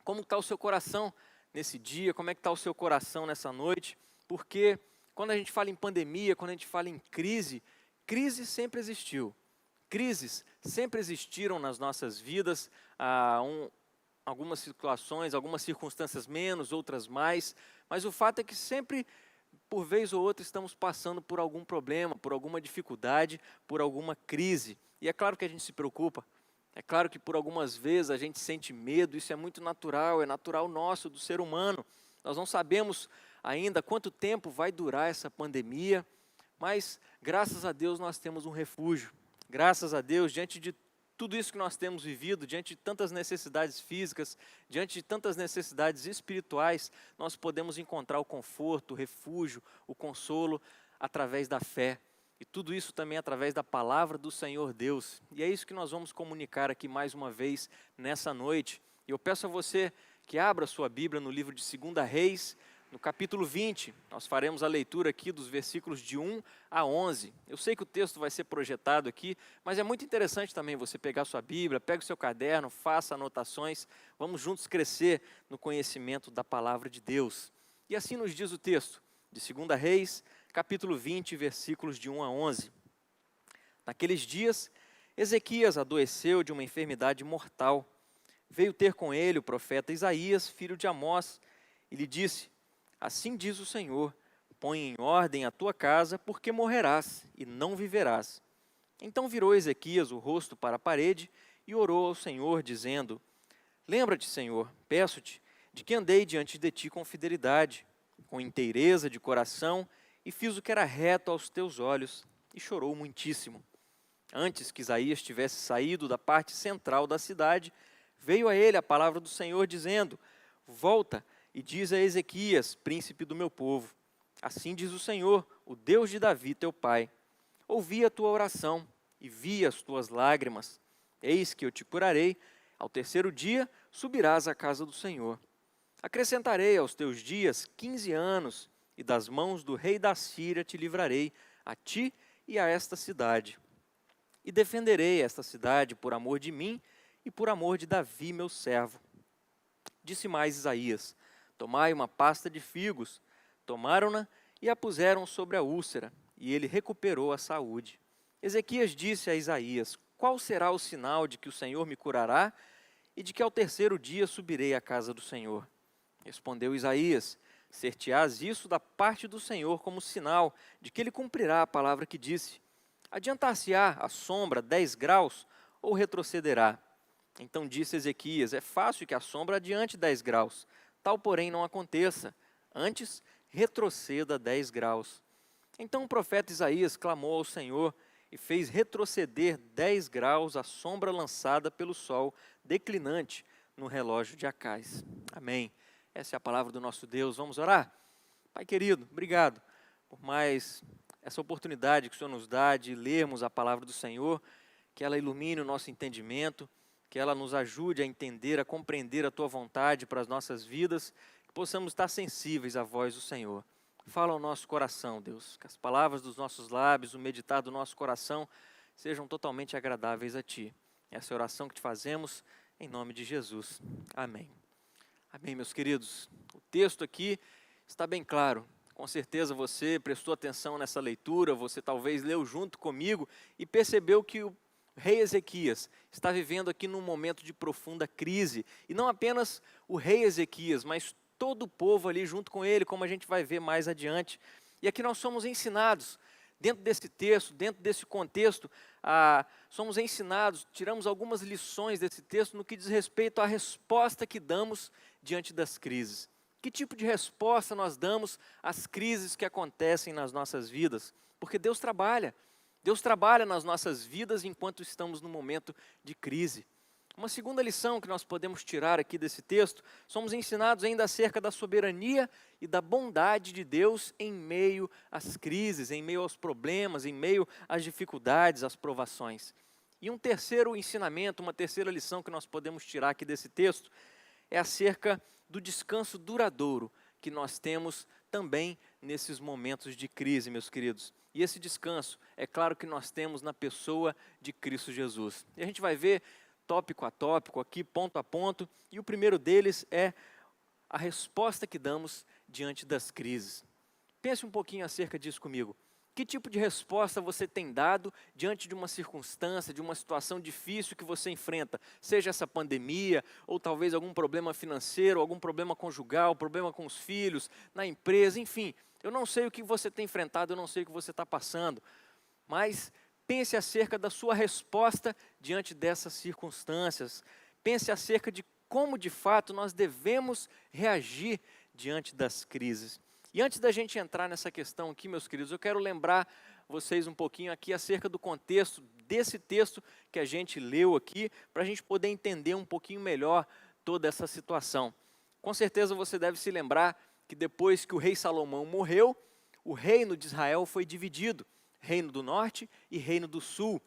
[SPEAKER 7] como está o seu coração nesse dia, como é que está o seu coração nessa noite, porque quando a gente fala em pandemia, quando a gente fala em crise, crise sempre existiu. Crises sempre existiram nas nossas vidas, algumas situações, algumas circunstâncias menos, outras mais, mas o fato é que sempre, por vez ou outra, estamos passando por algum problema, por alguma dificuldade, por alguma crise. E é claro que a gente se preocupa, é claro que por algumas vezes a gente sente medo, isso é muito natural, é natural nosso, do ser humano. Nós não sabemos ainda quanto tempo vai durar essa pandemia, mas graças a Deus nós temos um refúgio. Graças a Deus, diante de tudo isso que nós temos vivido, diante de tantas necessidades físicas, diante de tantas necessidades espirituais, nós podemos encontrar o conforto, o refúgio, o consolo através da fé. E tudo isso também através da palavra do Senhor Deus. E é isso que nós vamos comunicar aqui mais uma vez nessa noite. E eu peço a você que abra sua Bíblia no livro de 2 Reis, no capítulo 20. Nós faremos a leitura aqui dos versículos de 1 a 11. Eu sei que o texto vai ser projetado aqui, mas é muito interessante também você pegar sua Bíblia, pegue o seu caderno, faça anotações. Vamos juntos crescer no conhecimento da palavra de Deus. E assim nos diz o texto de 2 Reis, capítulo 20, versículos de 1 a 11. Naqueles dias, Ezequias adoeceu de uma enfermidade mortal. Veio ter com ele o profeta Isaías, filho de Amós, e lhe disse: assim diz o Senhor, põe em ordem a tua casa, porque morrerás e não viverás. Então virou Ezequias o rosto para a parede e orou ao Senhor, dizendo: lembra-te, Senhor, peço-te, de que andei diante de ti com fidelidade, com inteireza de coração, e fiz o que era reto aos teus olhos, e chorou muitíssimo. Antes que Isaías tivesse saído da parte central da cidade, veio a ele a palavra do Senhor, dizendo: volta e diz a Ezequias, príncipe do meu povo: assim diz o Senhor, o Deus de Davi teu pai: ouvi a tua oração e vi as tuas lágrimas. Eis que eu te curarei, ao terceiro dia subirás à casa do Senhor. Acrescentarei aos teus dias 15 anos, e das mãos do rei da Síria te livrarei, a ti e a esta cidade. E defenderei esta cidade por amor de mim e por amor de Davi, meu servo. Disse mais Isaías: tomai uma pasta de figos. Tomaram-na e a puseram sobre a úlcera, e ele recuperou a saúde. Ezequias disse a Isaías: qual será o sinal de que o Senhor me curará e de que ao terceiro dia subirei à casa do Senhor? Respondeu Isaías: ser-te-ás isso da parte do Senhor como sinal de que ele cumprirá a palavra que disse. Adiantar-se-á a sombra 10 graus ou retrocederá? Então disse Ezequias: é fácil que a sombra adiante 10 graus. Tal, porém, não aconteça. Antes, retroceda 10 graus. Então o profeta Isaías clamou ao Senhor e fez retroceder 10 graus a sombra lançada pelo sol declinante no relógio de Acais. Amém. Essa é a palavra do nosso Deus. Vamos orar? Pai querido, obrigado por mais essa oportunidade que o Senhor nos dá de lermos a palavra do Senhor, que ela ilumine o nosso entendimento, que ela nos ajude a entender, a compreender a Tua vontade para as nossas vidas, que possamos estar sensíveis à voz do Senhor. Fala ao nosso coração, Deus, que as palavras dos nossos lábios, o meditar do nosso coração, sejam totalmente agradáveis a Ti. Essa é a oração que te fazemos, em nome de Jesus. Amém. Amém, meus queridos. O texto aqui está bem claro. Com certeza você prestou atenção nessa leitura, você talvez leu junto comigo e percebeu que o rei Ezequias está vivendo aqui num momento de profunda crise. E não apenas o rei Ezequias, mas todo o povo ali junto com ele, como a gente vai ver mais adiante. E aqui nós somos ensinados, dentro desse texto, dentro desse contexto, somos ensinados, tiramos algumas lições desse texto no que diz respeito à resposta que damos diante das crises. Que tipo de resposta nós damos às crises que acontecem nas nossas vidas? Porque Deus trabalha nas nossas vidas enquanto estamos no momento de crise. Uma segunda lição que nós podemos tirar aqui desse texto, somos ensinados ainda acerca da soberania e da bondade de Deus em meio às crises, em meio aos problemas, em meio às dificuldades, às provações. E um terceiro ensinamento, uma terceira lição que nós podemos tirar aqui desse texto, é acerca do descanso duradouro que nós temos também nesses momentos de crise, meus queridos. E esse descanso, é claro que nós temos na pessoa de Cristo Jesus. E a gente vai ver tópico a tópico aqui, ponto a ponto, e o primeiro deles é a resposta que damos diante das crises. Pense um pouquinho acerca disso comigo. Que tipo de resposta você tem dado diante de uma circunstância, de uma situação difícil que você enfrenta? Seja essa pandemia, ou talvez algum problema financeiro, algum problema conjugal, problema com os filhos, na empresa, enfim. Eu não sei o que você tem enfrentado, eu não sei o que você está passando, mas pense acerca da sua resposta diante dessas circunstâncias. Pense acerca de como, de fato, nós devemos reagir diante das crises. E antes da gente entrar nessa questão aqui, meus queridos, eu quero lembrar vocês um pouquinho aqui acerca do contexto desse texto que a gente leu aqui, para a gente poder entender um pouquinho melhor toda essa situação. Com certeza você deve se lembrar que depois que o rei Salomão morreu, o reino de Israel foi dividido, reino do norte e reino do sul.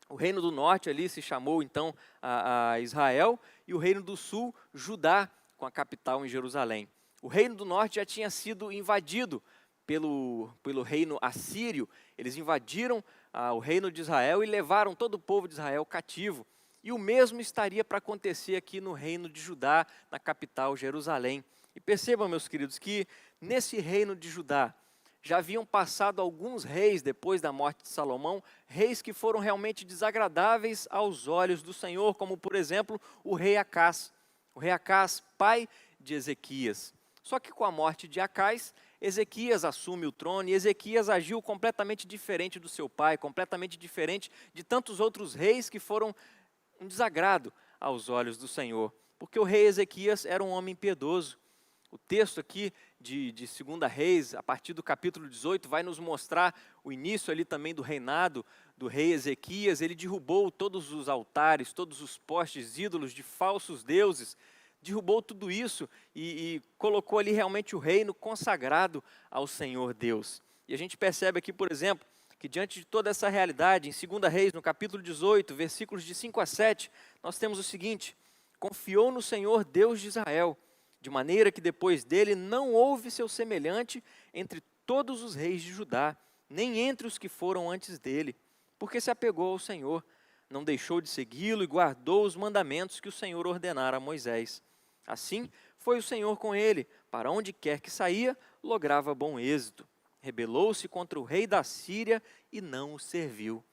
[SPEAKER 7] O reino do norte ali se chamou então a Israel e o reino do sul, Judá, com a capital em Jerusalém. O reino do norte já tinha sido invadido pelo reino assírio. Eles invadiram o reino de Israel e levaram todo o povo de Israel cativo. E o mesmo estaria para acontecer aqui no reino de Judá, na capital Jerusalém. E percebam, meus queridos, que nesse reino de Judá já haviam passado alguns reis depois da morte de Salomão, reis que foram realmente desagradáveis aos olhos do Senhor, como por exemplo o rei Acás. O rei Acás, pai de Ezequias. Só que com a morte de Acás, Ezequias assume o trono e Ezequias agiu completamente diferente do seu pai, completamente diferente de tantos outros reis que foram um desagrado aos olhos do Senhor. Porque o rei Ezequias era um homem piedoso. O texto aqui de 2 Reis, a partir do capítulo 18, vai nos mostrar o início ali também do reinado do rei Ezequias. Ele derrubou todos os altares, todos os postes, ídolos de falsos deuses, derrubou tudo isso e colocou ali realmente o reino consagrado ao Senhor Deus. E a gente percebe aqui, por exemplo, que diante de toda essa realidade, em 2 Reis, no capítulo 18, versículos de 5 a 7, nós temos o seguinte: confiou no Senhor Deus de Israel, de maneira que depois dele não houve seu semelhante entre todos os reis de Judá, nem entre os que foram antes dele, porque se apegou ao Senhor, não deixou de segui-lo e guardou os mandamentos que o Senhor ordenara a Moisés. Assim foi o Senhor com ele, para onde quer que saía, lograva bom êxito. Rebelou-se contra o rei da Síria e não o serviu.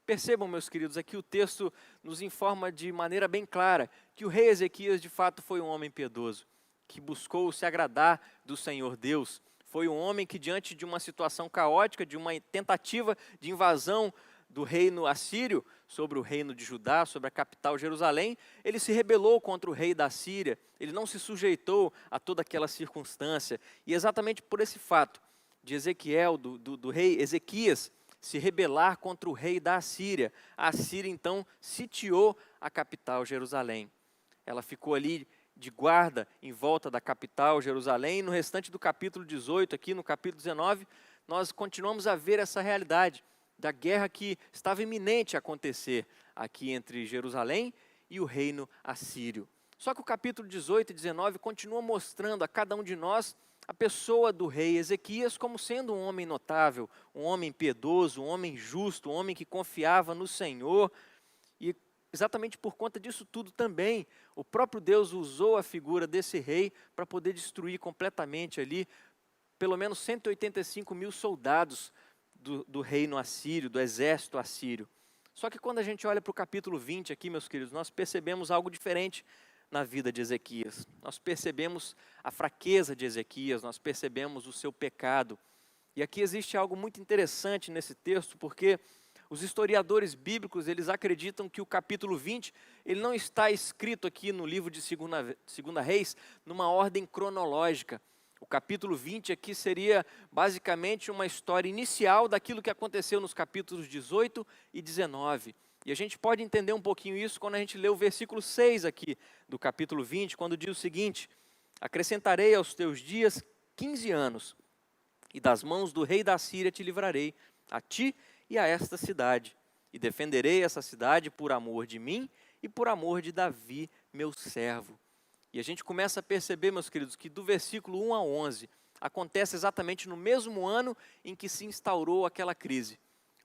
[SPEAKER 7] Percebam, meus queridos, aqui o texto nos informa de maneira bem clara que o rei Ezequias de fato foi um homem piedoso, que buscou se agradar do Senhor Deus. Foi um homem que, diante de uma situação caótica, de uma tentativa de invasão do reino assírio sobre o reino de Judá, sobre a capital Jerusalém, ele se rebelou contra o rei da Síria, ele não se sujeitou a toda aquela circunstância. E exatamente por esse fato de Ezequiel, do rei Ezequias, se rebelar contra o rei da Assíria, a Assíria então sitiou a capital Jerusalém. Ela ficou ali de guarda em volta da capital Jerusalém. No restante do capítulo 18, aqui no capítulo 19, nós continuamos a ver essa realidade da guerra que estava iminente a acontecer aqui entre Jerusalém e o reino assírio. Só que o capítulo 18 e 19 continua mostrando a cada um de nós a pessoa do rei Ezequias como sendo um homem notável, um homem piedoso, um homem justo, um homem que confiava no Senhor. E exatamente por conta disso tudo também, o próprio Deus usou a figura desse rei para poder destruir completamente ali pelo menos 185 mil soldados do reino assírio, do exército assírio. Só que quando a gente olha para o capítulo 20 aqui, meus queridos, nós percebemos algo diferente na vida de Ezequias. Nós percebemos a fraqueza de Ezequias, nós percebemos o seu pecado. E aqui existe algo muito interessante nesse texto, porque os historiadores bíblicos, eles acreditam que o capítulo 20, ele não está escrito aqui no livro de 2 Reis, numa ordem cronológica. O capítulo 20 aqui seria basicamente uma história inicial daquilo que aconteceu nos capítulos 18 e 19. E a gente pode entender um pouquinho isso quando a gente lê o versículo 6 aqui do capítulo 20, quando diz o seguinte: acrescentarei aos teus dias 15 anos, e das mãos do rei da Síria te livrarei, a ti e a esta cidade, e defenderei essa cidade por amor de mim e por amor de Davi, meu servo. E a gente começa a perceber, meus queridos, que do versículo 1 a 11, acontece exatamente no mesmo ano em que se instaurou aquela crise.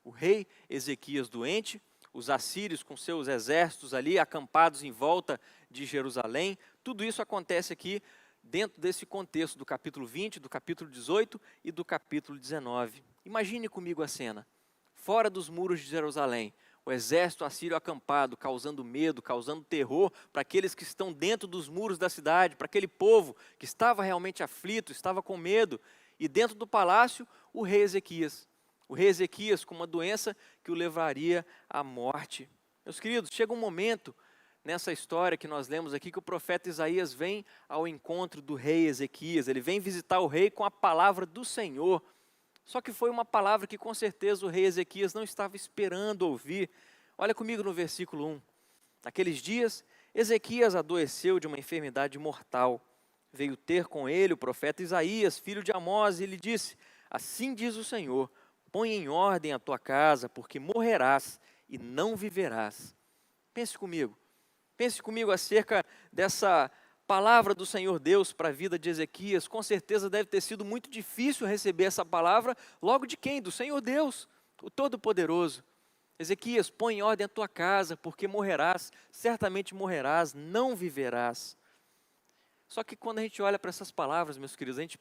[SPEAKER 7] O rei Ezequias doente, os assírios com seus exércitos ali acampados em volta de Jerusalém, tudo isso acontece aqui dentro desse contexto do capítulo 20, do capítulo 18 e do capítulo 19. Imagine comigo a cena. Fora dos muros de Jerusalém, o exército assírio acampado, causando medo, causando terror para aqueles que estão dentro dos muros da cidade, para aquele povo que estava realmente aflito, estava com medo. E dentro do palácio, o rei Ezequias. O rei Ezequias com uma doença que o levaria à morte. Meus queridos, chega um momento nessa história que nós lemos aqui que o profeta Isaías vem ao encontro do rei Ezequias. Ele vem visitar o rei com a palavra do Senhor. Só que foi uma palavra que com certeza o rei Ezequias não estava esperando ouvir. Olha comigo no versículo 1. Naqueles dias, Ezequias adoeceu de uma enfermidade mortal. Veio ter com ele o profeta Isaías, filho de Amós, e lhe disse: assim diz o Senhor, põe em ordem a tua casa, porque morrerás e não viverás. Pense comigo acerca dessa palavra do Senhor Deus para a vida de Ezequias. Com certeza deve ter sido muito difícil receber essa palavra logo de quem? Do Senhor Deus, o Todo-Poderoso. Ezequias, põe em ordem a tua casa, porque morrerás, certamente morrerás, não viverás. Só que quando a gente olha para essas palavras, meus queridos, a gente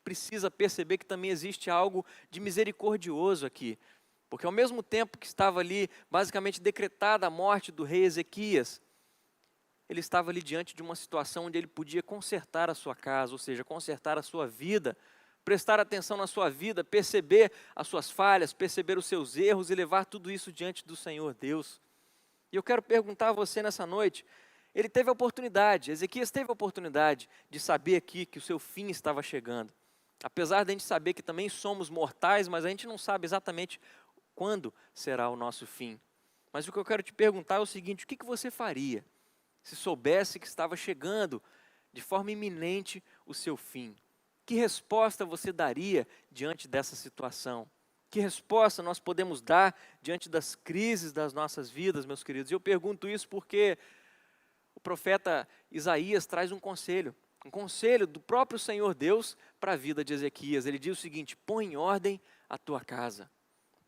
[SPEAKER 7] precisa perceber que também existe algo de misericordioso aqui. Porque ao mesmo tempo que estava ali basicamente decretada a morte do rei Ezequias, ele estava ali diante de uma situação onde ele podia consertar a sua casa, ou seja, consertar a sua vida, prestar atenção na sua vida, perceber as suas falhas, perceber os seus erros e levar tudo isso diante do Senhor Deus. E eu quero perguntar a você nessa noite, ele teve a oportunidade, Ezequias teve a oportunidade de saber aqui que o seu fim estava chegando. Apesar de a gente saber que também somos mortais, mas a gente não sabe exatamente quando será o nosso fim. Mas o que eu quero te perguntar é o seguinte, o que você faria se soubesse que estava chegando de forma iminente o seu fim? Que resposta você daria diante dessa situação? Que resposta nós podemos dar diante das crises das nossas vidas, meus queridos? E eu pergunto isso porque o profeta Isaías traz um conselho do próprio Senhor Deus para a vida de Ezequias. Ele diz o seguinte: põe em ordem a tua casa.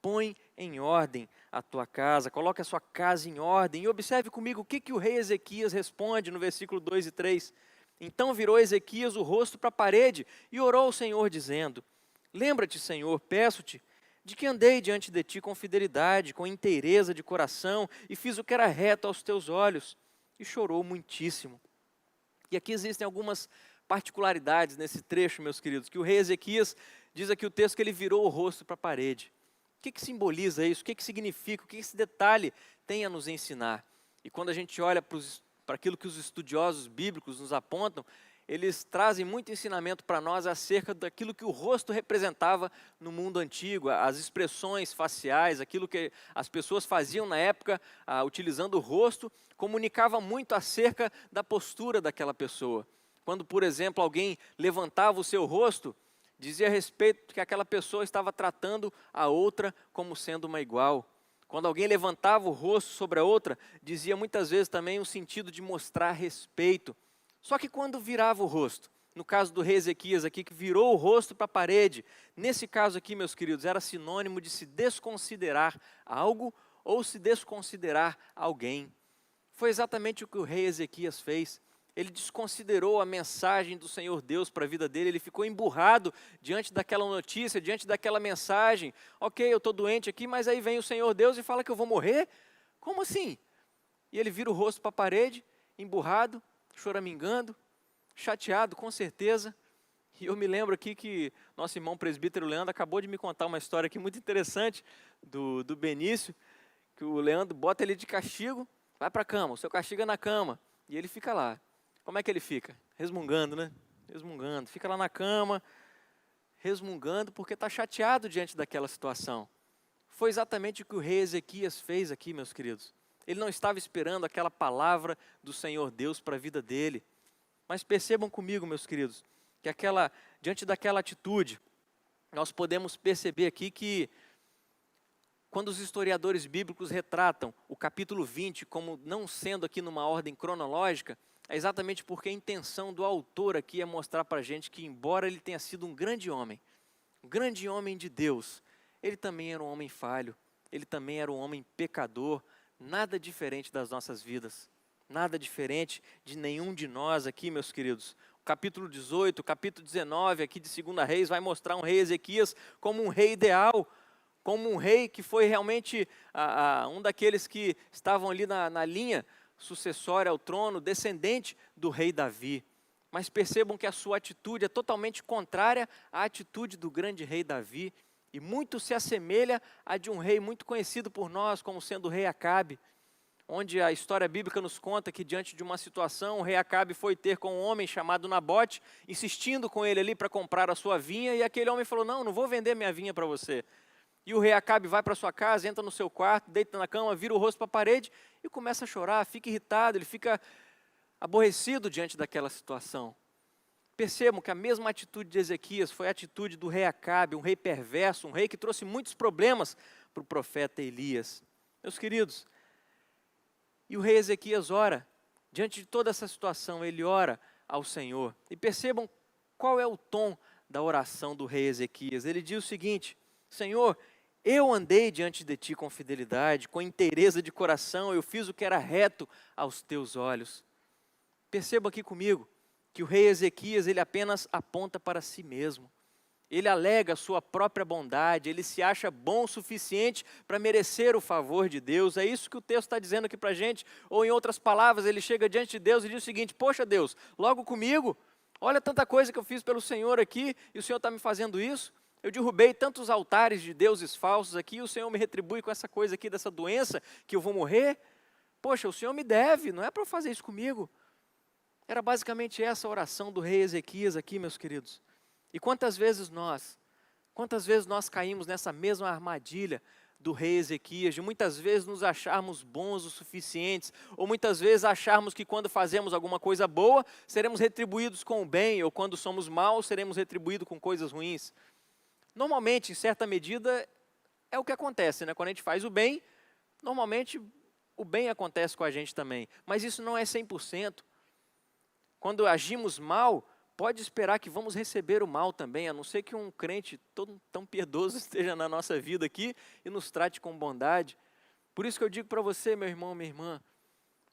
[SPEAKER 7] Põe em ordem a tua casa, coloque a sua casa em ordem. E observe comigo o que o rei Ezequias responde no versículo 2 e 3. Então virou Ezequias o rosto para a parede e orou ao Senhor, dizendo: lembra-te, Senhor, peço-te, de que andei diante de ti com fidelidade, com inteireza de coração, e fiz o que era reto aos teus olhos. E chorou muitíssimo. E aqui existem algumas particularidades nesse trecho, meus queridos, que o rei Ezequias, diz aqui o texto que ele virou o rosto para a parede. O que simboliza isso? O que significa? O que esse detalhe tem a nos ensinar? E quando a gente olha para aquilo que os estudiosos bíblicos nos apontam, eles trazem muito ensinamento para nós acerca daquilo que o rosto representava no mundo antigo, as expressões faciais, aquilo que as pessoas faziam na época, utilizando o rosto, comunicava muito acerca da postura daquela pessoa. Quando, por exemplo, alguém levantava o seu rosto, dizia a respeito que aquela pessoa estava tratando a outra como sendo uma igual. Quando alguém levantava o rosto sobre a outra, dizia muitas vezes também o sentido de mostrar respeito. Só que quando virava o rosto, no caso do rei Ezequias aqui, que virou o rosto para a parede, nesse caso aqui, meus queridos, era sinônimo de se desconsiderar algo ou se desconsiderar alguém. Foi exatamente o que o rei Ezequias fez. Ele desconsiderou a mensagem do Senhor Deus para a vida dele, ele ficou emburrado diante daquela notícia, diante daquela mensagem. Ok, eu estou doente aqui, mas aí vem o Senhor Deus e fala que eu vou morrer? Como assim? E ele vira o rosto para a parede, emburrado, choramingando, chateado com certeza. E eu me lembro aqui que nosso irmão presbítero Leandro acabou de me contar uma história aqui muito interessante do Benício, que o Leandro bota ele de castigo, vai para a cama, o seu castigo é na cama, e ele fica lá. Como é que ele fica? Resmungando, né? Resmungando. Fica lá na cama, resmungando, porque está chateado diante daquela situação. Foi exatamente o que o rei Ezequias fez aqui, meus queridos. Ele não estava esperando aquela palavra do Senhor Deus para a vida dele. Mas percebam comigo, meus queridos, que diante daquela atitude, nós podemos perceber aqui que, quando os historiadores bíblicos retratam o capítulo 20 como não sendo aqui numa ordem cronológica, é exatamente porque a intenção do autor aqui é mostrar para a gente que, embora ele tenha sido um grande homem de Deus, ele também era um homem falho, ele também era um homem pecador, nada diferente das nossas vidas, nada diferente de nenhum de nós aqui, meus queridos. O capítulo 18, o capítulo 19 aqui de 2 Reis vai mostrar um rei Ezequias como um rei ideal, como um rei que foi realmente um daqueles que estavam ali na linha sucessória ao trono, descendente do rei Davi. Mas percebam que a sua atitude é totalmente contrária à atitude do grande rei Davi, e muito se assemelha à de um rei muito conhecido por nós como sendo o rei Acabe. onde a história bíblica nos conta que diante de uma situação, o rei Acabe foi ter com um homem chamado Nabote, insistindo com ele ali para comprar a sua vinha, e aquele homem falou, não vou vender minha vinha para você. E o rei Acabe vai para sua casa, entra no seu quarto, deita na cama, vira o rosto para a parede e começa a chorar, fica irritado, ele fica aborrecido diante daquela situação. Percebam que a mesma atitude de Ezequias foi a atitude do rei Acabe, um rei perverso, um rei que trouxe muitos problemas para o profeta Elias. Meus queridos, e o rei Ezequias ora, diante de toda essa situação, ele ora ao Senhor. E percebam qual é o tom da oração do rei Ezequias. Ele diz o seguinte, Senhor, eu andei diante de ti com fidelidade, com inteireza de coração, eu fiz o que era reto aos teus olhos. Perceba aqui comigo, que o rei Ezequias, ele apenas aponta para si mesmo. Ele alega a sua própria bondade, ele se acha bom o suficiente para merecer o favor de Deus. É isso que o texto está dizendo aqui para a gente. Ou em outras palavras, ele chega diante de Deus e diz o seguinte, poxa Deus, logo comigo, olha tanta coisa que eu fiz pelo Senhor aqui, e o Senhor está me fazendo isso. Eu derrubei tantos altares de deuses falsos aqui, e o Senhor me retribui com essa coisa aqui, dessa doença, que eu vou morrer. Poxa, o Senhor me deve, não é para eu fazer isso comigo. Era basicamente essa a oração do rei Ezequias aqui, meus queridos. E quantas vezes nós caímos nessa mesma armadilha do rei Ezequias, de muitas vezes nos acharmos bons o suficientes, ou muitas vezes acharmos que quando fazemos alguma coisa boa, seremos retribuídos com o bem, ou quando somos maus, seremos retribuídos com coisas ruins. Normalmente, em certa medida, é o que acontece, né? Quando a gente faz o bem, normalmente o bem acontece com a gente também, mas isso não é 100%. Quando agimos mal, pode esperar que vamos receber o mal também, a não ser que um crente tão piedoso esteja na nossa vida aqui e nos trate com bondade. Por isso que eu digo para você, meu irmão, minha irmã,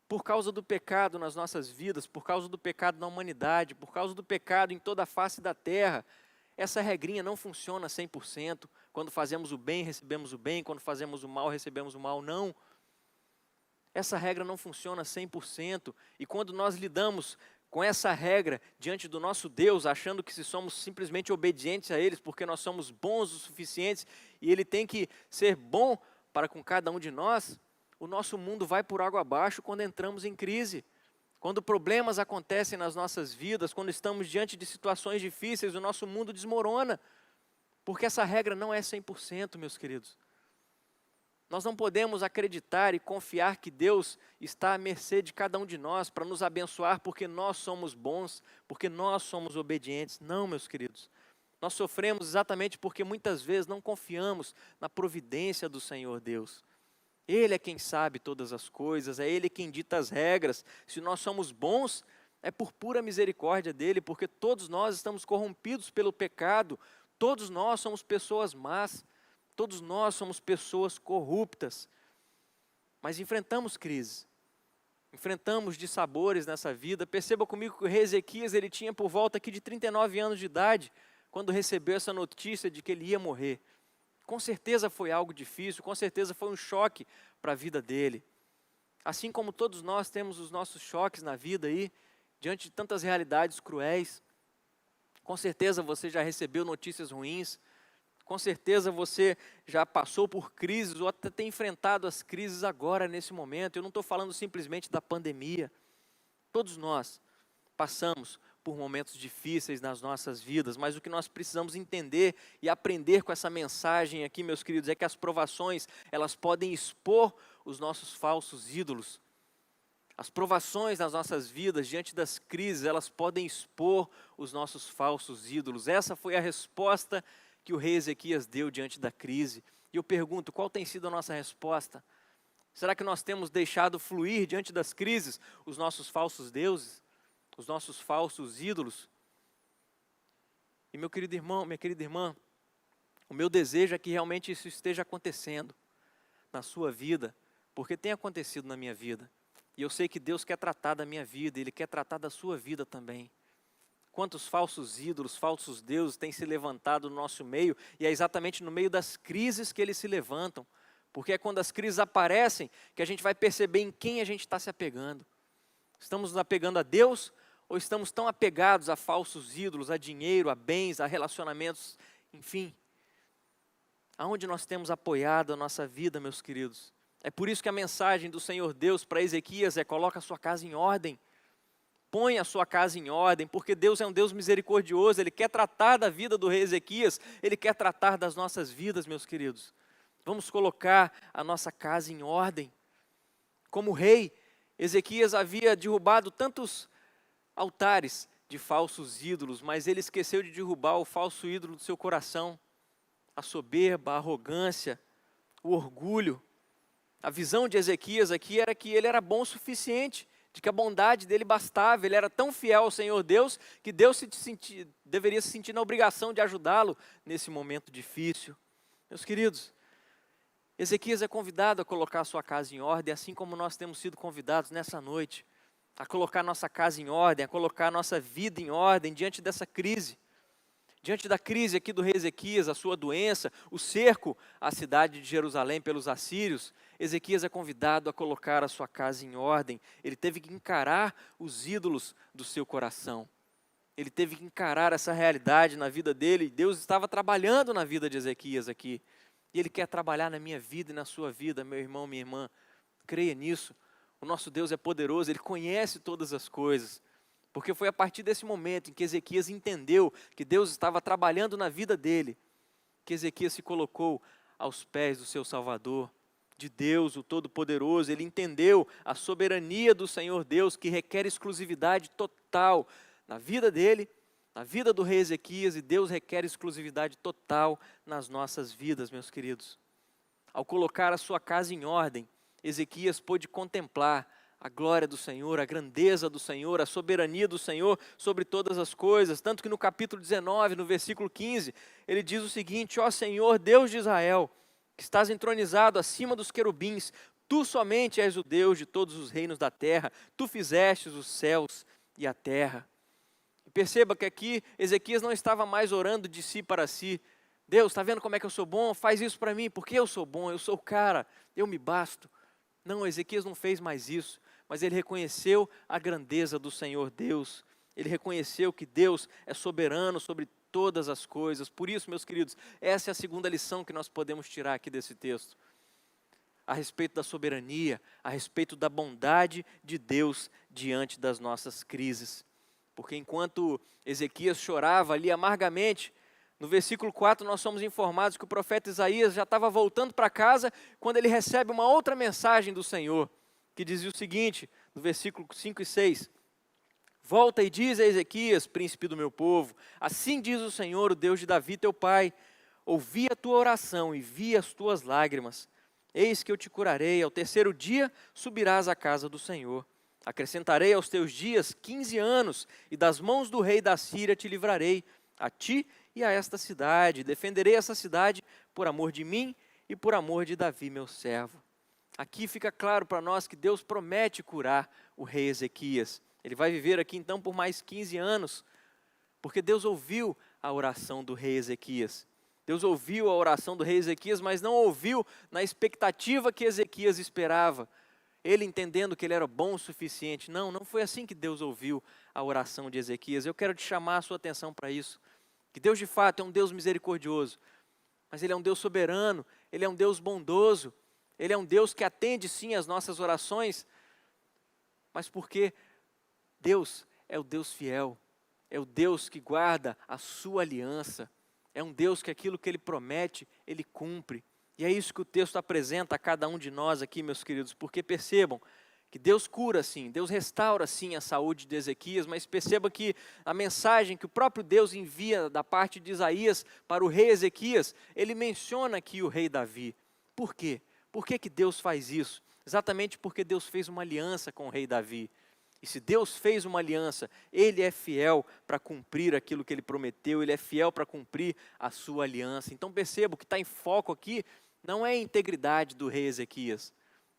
[SPEAKER 7] por causa do pecado nas nossas vidas, por causa do pecado na humanidade, por causa do pecado em toda a face da terra, essa regrinha não funciona 100%. Quando fazemos o bem, recebemos o bem, quando fazemos o mal, recebemos o mal, não. Essa regra não funciona 100%, e quando nós lidamos com essa regra diante do nosso Deus, achando que se somos simplesmente obedientes a eles, porque nós somos bons o suficientes, e Ele tem que ser bom para com cada um de nós, o nosso mundo vai por água abaixo quando entramos em crise. Quando problemas acontecem nas nossas vidas, quando estamos diante de situações difíceis, o nosso mundo desmorona, porque essa regra não é 100%, meus queridos. Nós não podemos acreditar e confiar que Deus está à mercê de cada um de nós para nos abençoar porque nós somos bons, porque nós somos obedientes. Não, meus queridos. Nós sofremos exatamente porque muitas vezes não confiamos na providência do Senhor Deus. Ele é quem sabe todas as coisas, é Ele quem dita as regras. Se nós somos bons, é por pura misericórdia dEle, porque todos nós estamos corrompidos pelo pecado, todos nós somos pessoas más. Todos nós somos pessoas corruptas, mas enfrentamos crises, enfrentamos dissabores nessa vida. Perceba comigo que o rei Ezequias, ele tinha por volta aqui de 39 anos de idade, quando recebeu essa notícia de que ele ia morrer. Com certeza foi algo difícil, com certeza foi um choque para a vida dele. Assim como todos nós temos os nossos choques na vida aí, diante de tantas realidades cruéis. Com certeza você já recebeu notícias ruins, com certeza você já passou por crises ou até tem enfrentado as crises agora, nesse momento. Eu não estou falando simplesmente da pandemia. Todos nós passamos por momentos difíceis nas nossas vidas, mas o que nós precisamos entender e aprender com essa mensagem aqui, meus queridos, é que as provações, elas podem expor os nossos falsos ídolos. As provações nas nossas vidas, diante das crises, elas podem expor os nossos falsos ídolos. Essa foi a resposta que o rei Ezequias deu diante da crise. E eu pergunto, qual tem sido a nossa resposta? Será que nós temos deixado fluir diante das crises os nossos falsos deuses? Os nossos falsos ídolos? E meu querido irmão, minha querida irmã, o meu desejo é que realmente isso esteja acontecendo na sua vida, porque tem acontecido na minha vida. E eu sei que Deus quer tratar da minha vida, Ele quer tratar da sua vida também. Quantos falsos ídolos, falsos deuses têm se levantado no nosso meio, e é exatamente no meio das crises que eles se levantam, porque é quando as crises aparecem que a gente vai perceber em quem a gente está se apegando. Estamos nos apegando a Deus ou estamos tão apegados a falsos ídolos, a dinheiro, a bens, a relacionamentos, enfim. Aonde nós temos apoiado a nossa vida, meus queridos? É por isso que a mensagem do Senhor Deus para Ezequias é: coloca a sua casa em ordem. Põe a sua casa em ordem, porque Deus é um Deus misericordioso, Ele quer tratar da vida do rei Ezequias, Ele quer tratar das nossas vidas, meus queridos. Vamos colocar a nossa casa em ordem. Como rei, Ezequias havia derrubado tantos altares de falsos ídolos, mas ele esqueceu de derrubar o falso ídolo do seu coração. A soberba, a arrogância, o orgulho. A visão de Ezequias aqui era que ele era bom o suficiente, de que a bondade dele bastava, ele era tão fiel ao Senhor Deus, que Deus deveria se sentir na obrigação de ajudá-lo nesse momento difícil. Meus queridos, Ezequias é convidado a colocar a sua casa em ordem, assim como nós temos sido convidados nessa noite, a colocar nossa casa em ordem, a colocar nossa vida em ordem diante dessa crise. Diante da crise aqui do rei Ezequias, a sua doença, o cerco à cidade de Jerusalém pelos assírios, Ezequias é convidado a colocar a sua casa em ordem. Ele teve que encarar os ídolos do seu coração. Ele teve que encarar essa realidade na vida dele. Deus estava trabalhando na vida de Ezequias aqui. E Ele quer trabalhar na minha vida e na sua vida, meu irmão, minha irmã. Creia nisso. O nosso Deus é poderoso, Ele conhece todas as coisas. Porque foi a partir desse momento em que Ezequias entendeu que Deus estava trabalhando na vida dele, que Ezequias se colocou aos pés do seu Salvador, de Deus, o Todo-Poderoso. Ele entendeu a soberania do Senhor Deus, que requer exclusividade total na vida dele, na vida do rei Ezequias, e Deus requer exclusividade total nas nossas vidas, meus queridos. Ao colocar a sua casa em ordem, Ezequias pôde contemplar a glória do Senhor, a grandeza do Senhor, a soberania do Senhor sobre todas as coisas. Tanto que no capítulo 19, no versículo 15, ele diz o seguinte: ó Senhor, Deus de Israel, que estás entronizado acima dos querubins, tu somente és o Deus de todos os reinos da terra, tu fizestes os céus e a terra. E perceba que aqui Ezequias não estava mais orando de si para si. Deus, está vendo como é que eu sou bom? Faz isso para mim, porque eu sou bom, eu sou o cara, eu me basto. Não, Ezequias não fez mais isso, mas ele reconheceu a grandeza do Senhor Deus. Ele reconheceu que Deus é soberano sobre todas as coisas. Por isso, meus queridos, essa é a segunda lição que nós podemos tirar aqui desse texto. A respeito da soberania, a respeito da bondade de Deus diante das nossas crises. Porque enquanto Ezequias chorava ali amargamente, no versículo 4 nós somos informados que o profeta Isaías já estava voltando para casa quando ele recebe uma outra mensagem do Senhor, que dizia o seguinte, no versículo 5 e 6, volta e diz a Ezequias, príncipe do meu povo, assim diz o Senhor, o Deus de Davi teu pai, ouvi a tua oração e vi as tuas lágrimas, eis que eu te curarei, ao terceiro dia subirás à casa do Senhor, acrescentarei aos teus dias 15 anos, e das mãos do rei da Síria te livrarei, a ti e a esta cidade, defenderei essa cidade por amor de mim e por amor de Davi meu servo. Aqui fica claro para nós que Deus promete curar o rei Ezequias. Ele vai viver aqui então por mais 15 anos, porque Deus ouviu a oração do rei Ezequias. Deus ouviu a oração do rei Ezequias, mas não ouviu na expectativa que Ezequias esperava. Ele entendendo que ele era bom o suficiente. Não, não foi assim que Deus ouviu a oração de Ezequias. Eu quero te chamar a sua atenção para isso. Que Deus de fato é um Deus misericordioso, mas Ele é um Deus soberano, Ele é um Deus bondoso, Ele é um Deus que atende sim às nossas orações, mas porque Deus é o Deus fiel, é o Deus que guarda a sua aliança, é um Deus que aquilo que Ele promete, Ele cumpre. E é isso que o texto apresenta a cada um de nós aqui, meus queridos, porque percebam que Deus cura sim, Deus restaura sim a saúde de Ezequias, mas perceba que a mensagem que o próprio Deus envia da parte de Isaías para o rei Ezequias, ele menciona aqui o rei Davi. Por quê? Por que que Deus faz isso? Exatamente porque Deus fez uma aliança com o rei Davi. E se Deus fez uma aliança, Ele é fiel para cumprir aquilo que Ele prometeu, Ele é fiel para cumprir a sua aliança. Então perceba, o que está em foco aqui não é a integridade do rei Ezequias,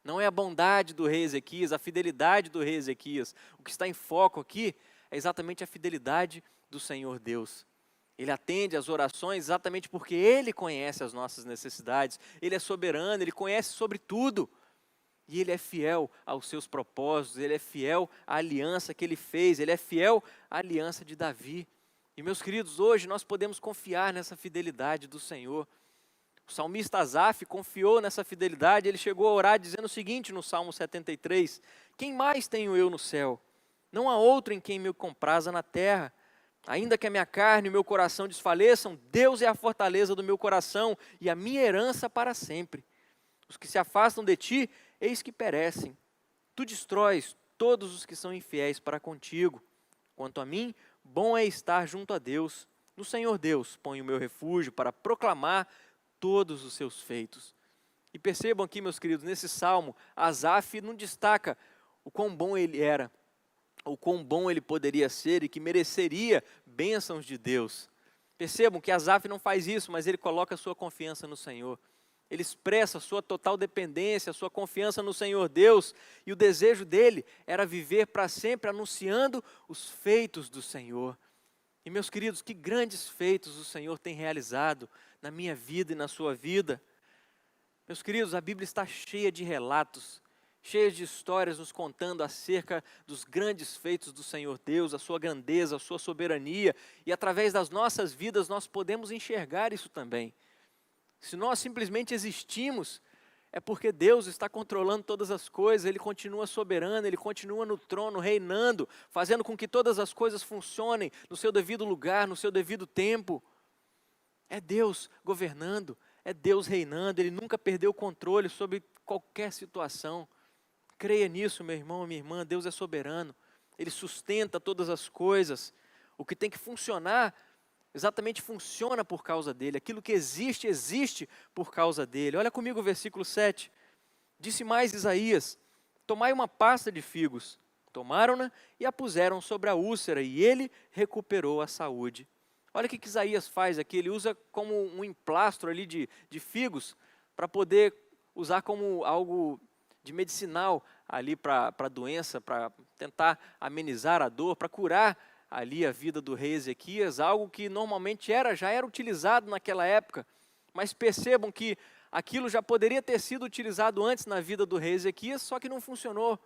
[SPEAKER 7] não é a bondade do rei Ezequias, a fidelidade do rei Ezequias. O que está em foco aqui é exatamente a fidelidade do Senhor Deus. Ele atende às orações exatamente porque Ele conhece as nossas necessidades, Ele é soberano, Ele conhece sobre tudo. E Ele é fiel aos seus propósitos, Ele é fiel à aliança que Ele fez, Ele é fiel à aliança de Davi. E meus queridos, hoje nós podemos confiar nessa fidelidade do Senhor, O salmista Asaf confiou nessa fidelidade, ele chegou a orar dizendo o seguinte no Salmo 73, quem mais tenho eu no céu? Não há outro em quem me compraza na terra. Ainda que a minha carne e o meu coração desfaleçam, Deus é a fortaleza do meu coração e a minha herança para sempre. Os que se afastam de ti, eis que perecem. Tu destróis todos os que são infiéis para contigo. Quanto a mim, bom é estar junto a Deus. No Senhor Deus ponho o meu refúgio para proclamar todos os seus feitos. E percebam aqui, meus queridos, nesse salmo, Asaf não destaca o quão bom ele era, o quão bom ele poderia ser e que mereceria bênçãos de Deus. Percebam que Asaf não faz isso, mas ele coloca a sua confiança no Senhor. Ele expressa a sua total dependência, a sua confiança no Senhor Deus, e o desejo dele era viver para sempre anunciando os feitos do Senhor. E meus queridos, que grandes feitos o Senhor tem realizado na minha vida e na sua vida. Meus queridos, a Bíblia está cheia de relatos, cheia de histórias nos contando acerca dos grandes feitos do Senhor Deus, a sua grandeza, a sua soberania, e através das nossas vidas nós podemos enxergar isso também. Se nós simplesmente existimos, é porque Deus está controlando todas as coisas, Ele continua soberano, Ele continua no trono, reinando, fazendo com que todas as coisas funcionem no seu devido lugar, no seu devido tempo. É Deus governando, é Deus reinando, Ele nunca perdeu o controle sobre qualquer situação. Creia nisso, meu irmão, minha irmã, Deus é soberano, Ele sustenta todas as coisas. O que tem que funcionar, exatamente funciona por causa dEle. Aquilo que existe, existe por causa dEle. Olha comigo o versículo 7. Disse mais Isaías, tomai uma pasta de figos. Tomaram-na e a puseram sobre a úlcera, e ele recuperou a saúde. Olha o que Isaías faz aqui, ele usa como um emplastro ali de figos, para poder usar como algo de medicinal ali para a doença, para tentar amenizar a dor, para curar ali a vida do rei Ezequias, algo que normalmente já era utilizado naquela época, mas percebam que aquilo já poderia ter sido utilizado antes na vida do rei Ezequias, só que não funcionou.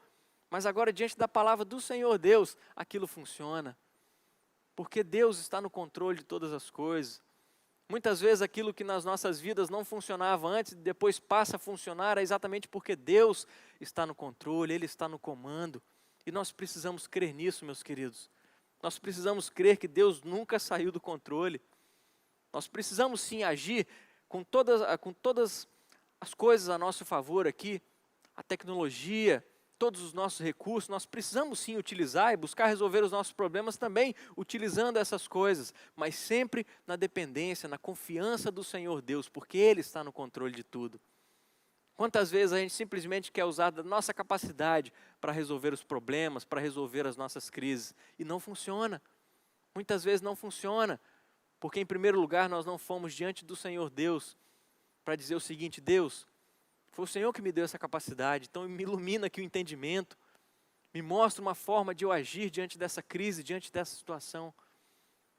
[SPEAKER 7] Mas agora, diante da palavra do Senhor Deus, aquilo funciona. Porque Deus está no controle de todas as coisas. Muitas vezes aquilo que nas nossas vidas não funcionava antes, depois passa a funcionar, é exatamente porque Deus está no controle, Ele está no comando. E nós precisamos crer nisso, meus queridos. Nós precisamos crer que Deus nunca saiu do controle. Nós precisamos sim agir com todas as coisas a nosso favor aqui, a tecnologia, todos os nossos recursos, nós precisamos sim utilizar e buscar resolver os nossos problemas também utilizando essas coisas, mas sempre na dependência, na confiança do Senhor Deus, porque Ele está no controle de tudo. Quantas vezes a gente simplesmente quer usar da nossa capacidade para resolver os problemas, para resolver as nossas crises, e não funciona. Muitas vezes não funciona, porque em primeiro lugar nós não fomos diante do Senhor Deus para dizer o seguinte: Deus, foi o Senhor que me deu essa capacidade, então me ilumina aqui o entendimento, me mostra uma forma de eu agir diante dessa crise, diante dessa situação.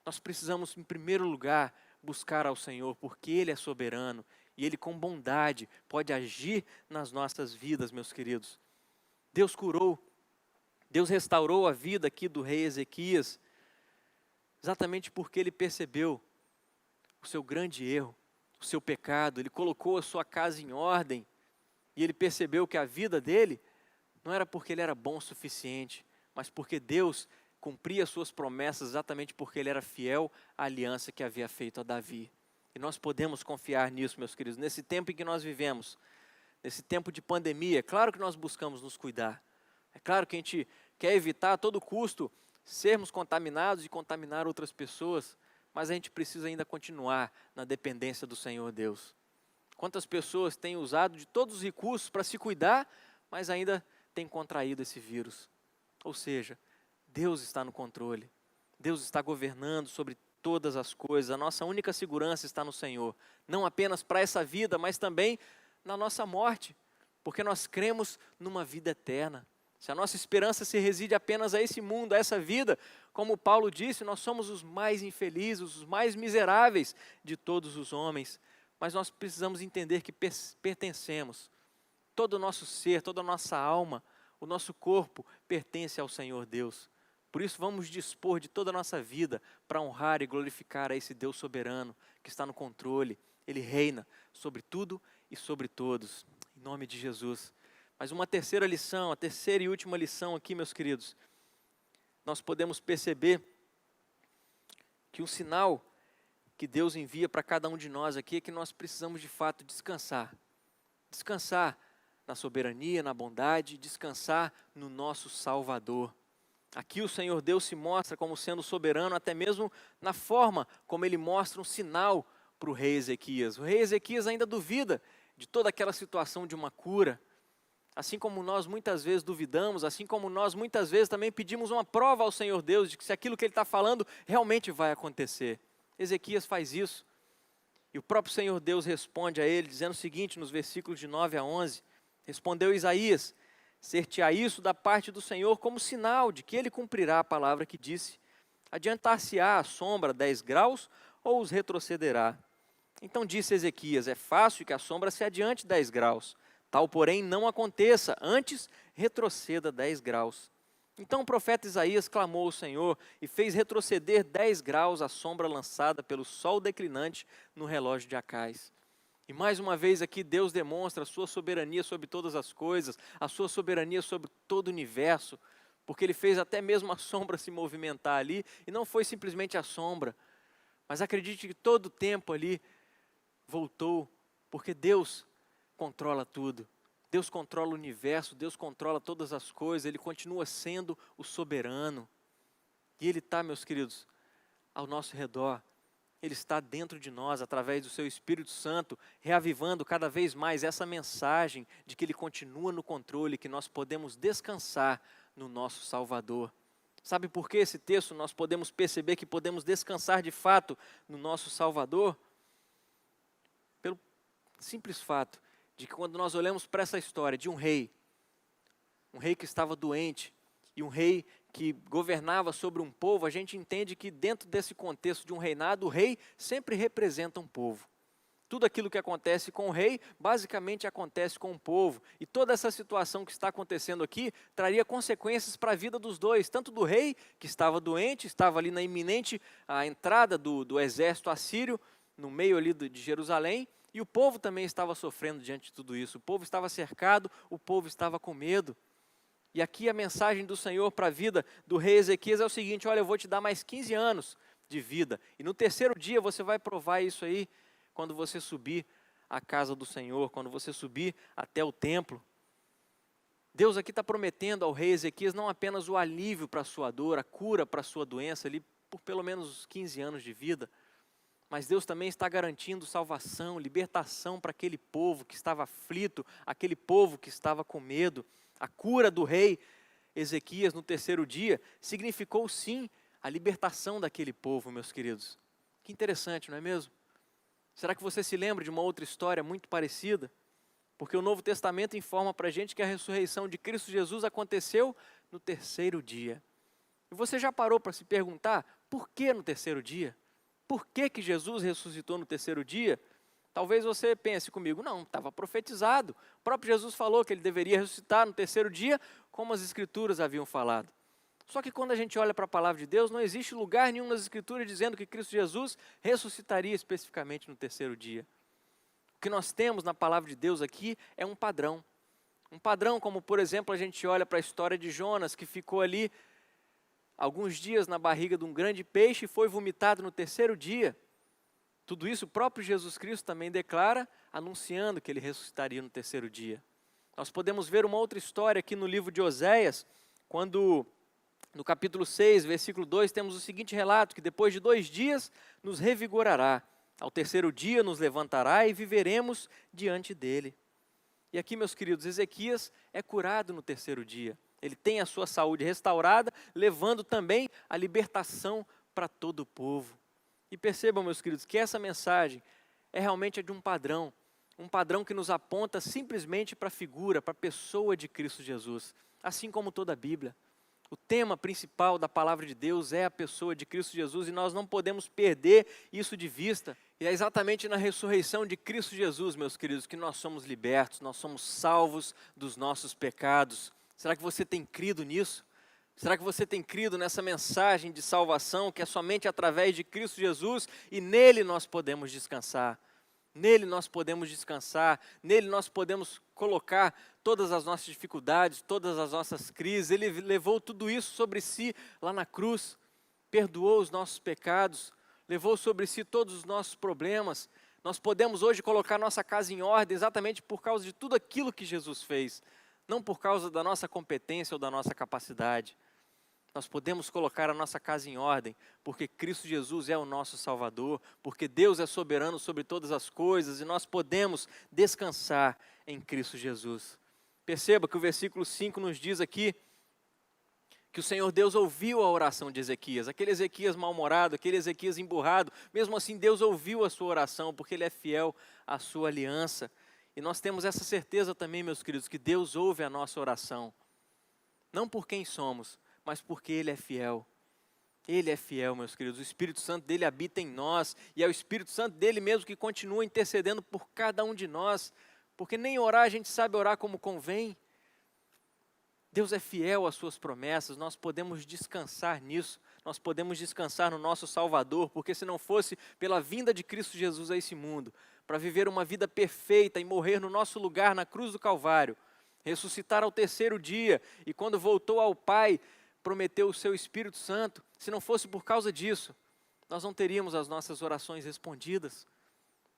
[SPEAKER 7] Nós precisamos, em primeiro lugar, buscar ao Senhor, porque Ele é soberano, e Ele com bondade pode agir nas nossas vidas, meus queridos. Deus curou, Deus restaurou a vida aqui do rei Ezequias, exatamente porque ele percebeu o seu grande erro, o seu pecado, ele colocou a sua casa em ordem, e ele percebeu que a vida dele não era porque ele era bom o suficiente, mas porque Deus cumpria as suas promessas exatamente porque ele era fiel à aliança que havia feito a Davi. E nós podemos confiar nisso, meus queridos. Nesse tempo em que nós vivemos, nesse tempo de pandemia, é claro que nós buscamos nos cuidar. É claro que a gente quer evitar a todo custo sermos contaminados e contaminar outras pessoas, mas a gente precisa ainda continuar na dependência do Senhor Deus. Quantas pessoas têm usado de todos os recursos para se cuidar, mas ainda têm contraído esse vírus? Ou seja, Deus está no controle. Deus está governando sobre todas as coisas. A nossa única segurança está no Senhor. Não apenas para essa vida, mas também na nossa morte. Porque nós cremos numa vida eterna. Se a nossa esperança se reside apenas a esse mundo, a essa vida, como Paulo disse, nós somos os mais infelizes, os mais miseráveis de todos os homens. Mas nós precisamos entender que pertencemos. Todo o nosso ser, toda a nossa alma, o nosso corpo pertence ao Senhor Deus. Por isso vamos dispor de toda a nossa vida para honrar e glorificar a esse Deus soberano que está no controle Ele reina sobre tudo e sobre todos, em nome de Jesus. Mas uma terceira lição, a terceira e última lição aqui, meus queridos, nós podemos perceber que um sinal que Deus envia para cada um de nós aqui é que nós precisamos de fato descansar. Descansar na soberania, na bondade, descansar no nosso Salvador. Aqui o Senhor Deus se mostra como sendo soberano, até mesmo na forma como Ele mostra um sinal para o rei Ezequias. O rei Ezequias ainda duvida de toda aquela situação de uma cura. Assim como nós muitas vezes duvidamos, assim como nós muitas vezes também pedimos uma prova ao Senhor Deus de que se aquilo que Ele está falando realmente vai acontecer. Ezequias faz isso. E o próprio Senhor Deus responde a ele, dizendo o seguinte, nos versículos de 9 a 11. Respondeu Isaías, ser-te-á isso da parte do Senhor como sinal de que Ele cumprirá a palavra que disse. Adiantar-se-á a sombra 10 graus ou os retrocederá? Então disse Ezequias, é fácil que a sombra se adiante 10 graus. Tal, porém, não aconteça, antes retroceda 10 graus. Então o profeta Isaías clamou ao Senhor e fez retroceder 10 graus a sombra lançada pelo sol declinante no relógio de Acais. E mais uma vez aqui Deus demonstra a sua soberania sobre todas as coisas, a sua soberania sobre todo o universo, porque Ele fez até mesmo a sombra se movimentar ali, e não foi simplesmente a sombra, mas acredite que todo o tempo ali voltou, porque Deus controla tudo. Deus controla o universo, Deus controla todas as coisas, Ele continua sendo o soberano. E Ele está, meus queridos, ao nosso redor. Ele está dentro de nós, através do seu Espírito Santo, reavivando cada vez mais essa mensagem de que Ele continua no controle, que nós podemos descansar no nosso Salvador. Sabe por que esse texto nós podemos perceber que podemos descansar de fato no nosso Salvador? Pelo simples fato de que quando nós olhamos para essa história de um rei que estava doente e um rei que governava sobre um povo, a gente entende que dentro desse contexto de um reinado, o rei sempre representa um povo. Tudo aquilo que acontece com o rei, basicamente acontece com o povo. E toda essa situação que está acontecendo aqui, traria consequências para a vida dos dois. Tanto do rei, que estava doente, estava ali na iminente entrada do exército assírio, no meio ali de Jerusalém, e o povo também estava sofrendo diante de tudo isso. O povo estava cercado, o povo estava com medo. E aqui a mensagem do Senhor para a vida do rei Ezequias é o seguinte, olha, eu vou te dar mais 15 anos de vida, e no terceiro dia você vai provar isso aí, quando você subir à casa do Senhor, quando você subir até o templo. Deus aqui está prometendo ao rei Ezequias não apenas o alívio para a sua dor, a cura para a sua doença ali por pelo menos 15 anos de vida, mas Deus também está garantindo salvação, libertação para aquele povo que estava aflito, aquele povo que estava com medo. A cura do rei Ezequias no terceiro dia significou sim a libertação daquele povo, meus queridos. Que interessante, não é mesmo? Será que você se lembra de uma outra história muito parecida? Porque o Novo Testamento informa para a gente que a ressurreição de Cristo Jesus aconteceu no terceiro dia. E você já parou para se perguntar, por que no terceiro dia? Por que Jesus ressuscitou no terceiro dia? Talvez você pense comigo, não, estava profetizado. O próprio Jesus falou que Ele deveria ressuscitar no terceiro dia, como as Escrituras haviam falado. Só que quando a gente olha para a palavra de Deus, não existe lugar nenhum nas Escrituras dizendo que Cristo Jesus ressuscitaria especificamente no terceiro dia. O que nós temos na palavra de Deus aqui é um padrão. Um padrão como, por exemplo, a gente olha para a história de Jonas, que ficou ali alguns dias na barriga de um grande peixe e foi vomitado no terceiro dia. Tudo isso o próprio Jesus Cristo também declara, anunciando que Ele ressuscitaria no terceiro dia. Nós podemos ver uma outra história aqui no livro de Oséias, quando no capítulo 6, versículo 2, temos o seguinte relato, que depois de 2 dias nos revigorará, ao terceiro dia nos levantará e viveremos diante dEle. E aqui, meus queridos, Ezequias é curado no terceiro dia. Ele tem a sua saúde restaurada, levando também a libertação para todo o povo. E percebam, meus queridos, que essa mensagem é realmente de um padrão que nos aponta simplesmente para a figura, para a pessoa de Cristo Jesus, assim como toda a Bíblia. O tema principal da palavra de Deus é a pessoa de Cristo Jesus e nós não podemos perder isso de vista. E é exatamente na ressurreição de Cristo Jesus, meus queridos, que nós somos libertos, nós somos salvos dos nossos pecados. Será que você tem crido nisso? Será que você tem crido nessa mensagem de salvação que é somente através de Cristo Jesus e nele nós podemos descansar? Nele nós podemos descansar, nele nós podemos colocar todas as nossas dificuldades, todas as nossas crises. Ele levou tudo isso sobre si lá na cruz, perdoou os nossos pecados, levou sobre si todos os nossos problemas. Nós podemos hoje colocar nossa casa em ordem exatamente por causa de tudo aquilo que Jesus fez, não por causa da nossa competência ou da nossa capacidade. Nós podemos colocar a nossa casa em ordem, porque Cristo Jesus é o nosso Salvador, porque Deus é soberano sobre todas as coisas e nós podemos descansar em Cristo Jesus. Perceba que o versículo 5 nos diz aqui que o Senhor Deus ouviu a oração de Ezequias, aquele Ezequias mal-humorado, aquele Ezequias emburrado. Mesmo assim, Deus ouviu a sua oração, porque Ele é fiel à sua aliança. E nós temos essa certeza também, meus queridos, que Deus ouve a nossa oração, não por quem somos, mas porque Ele é fiel. Ele é fiel, meus queridos. O Espírito Santo dele habita em nós, e é o Espírito Santo dele mesmo que continua intercedendo por cada um de nós, porque nem orar a gente sabe orar como convém. Deus é fiel às suas promessas, nós podemos descansar nisso, nós podemos descansar no nosso Salvador, porque se não fosse pela vinda de Cristo Jesus a esse mundo, para viver uma vida perfeita e morrer no nosso lugar na cruz do Calvário, ressuscitar ao terceiro dia, e quando voltou ao Pai, prometeu o seu Espírito Santo, se não fosse por causa disso, nós não teríamos as nossas orações respondidas,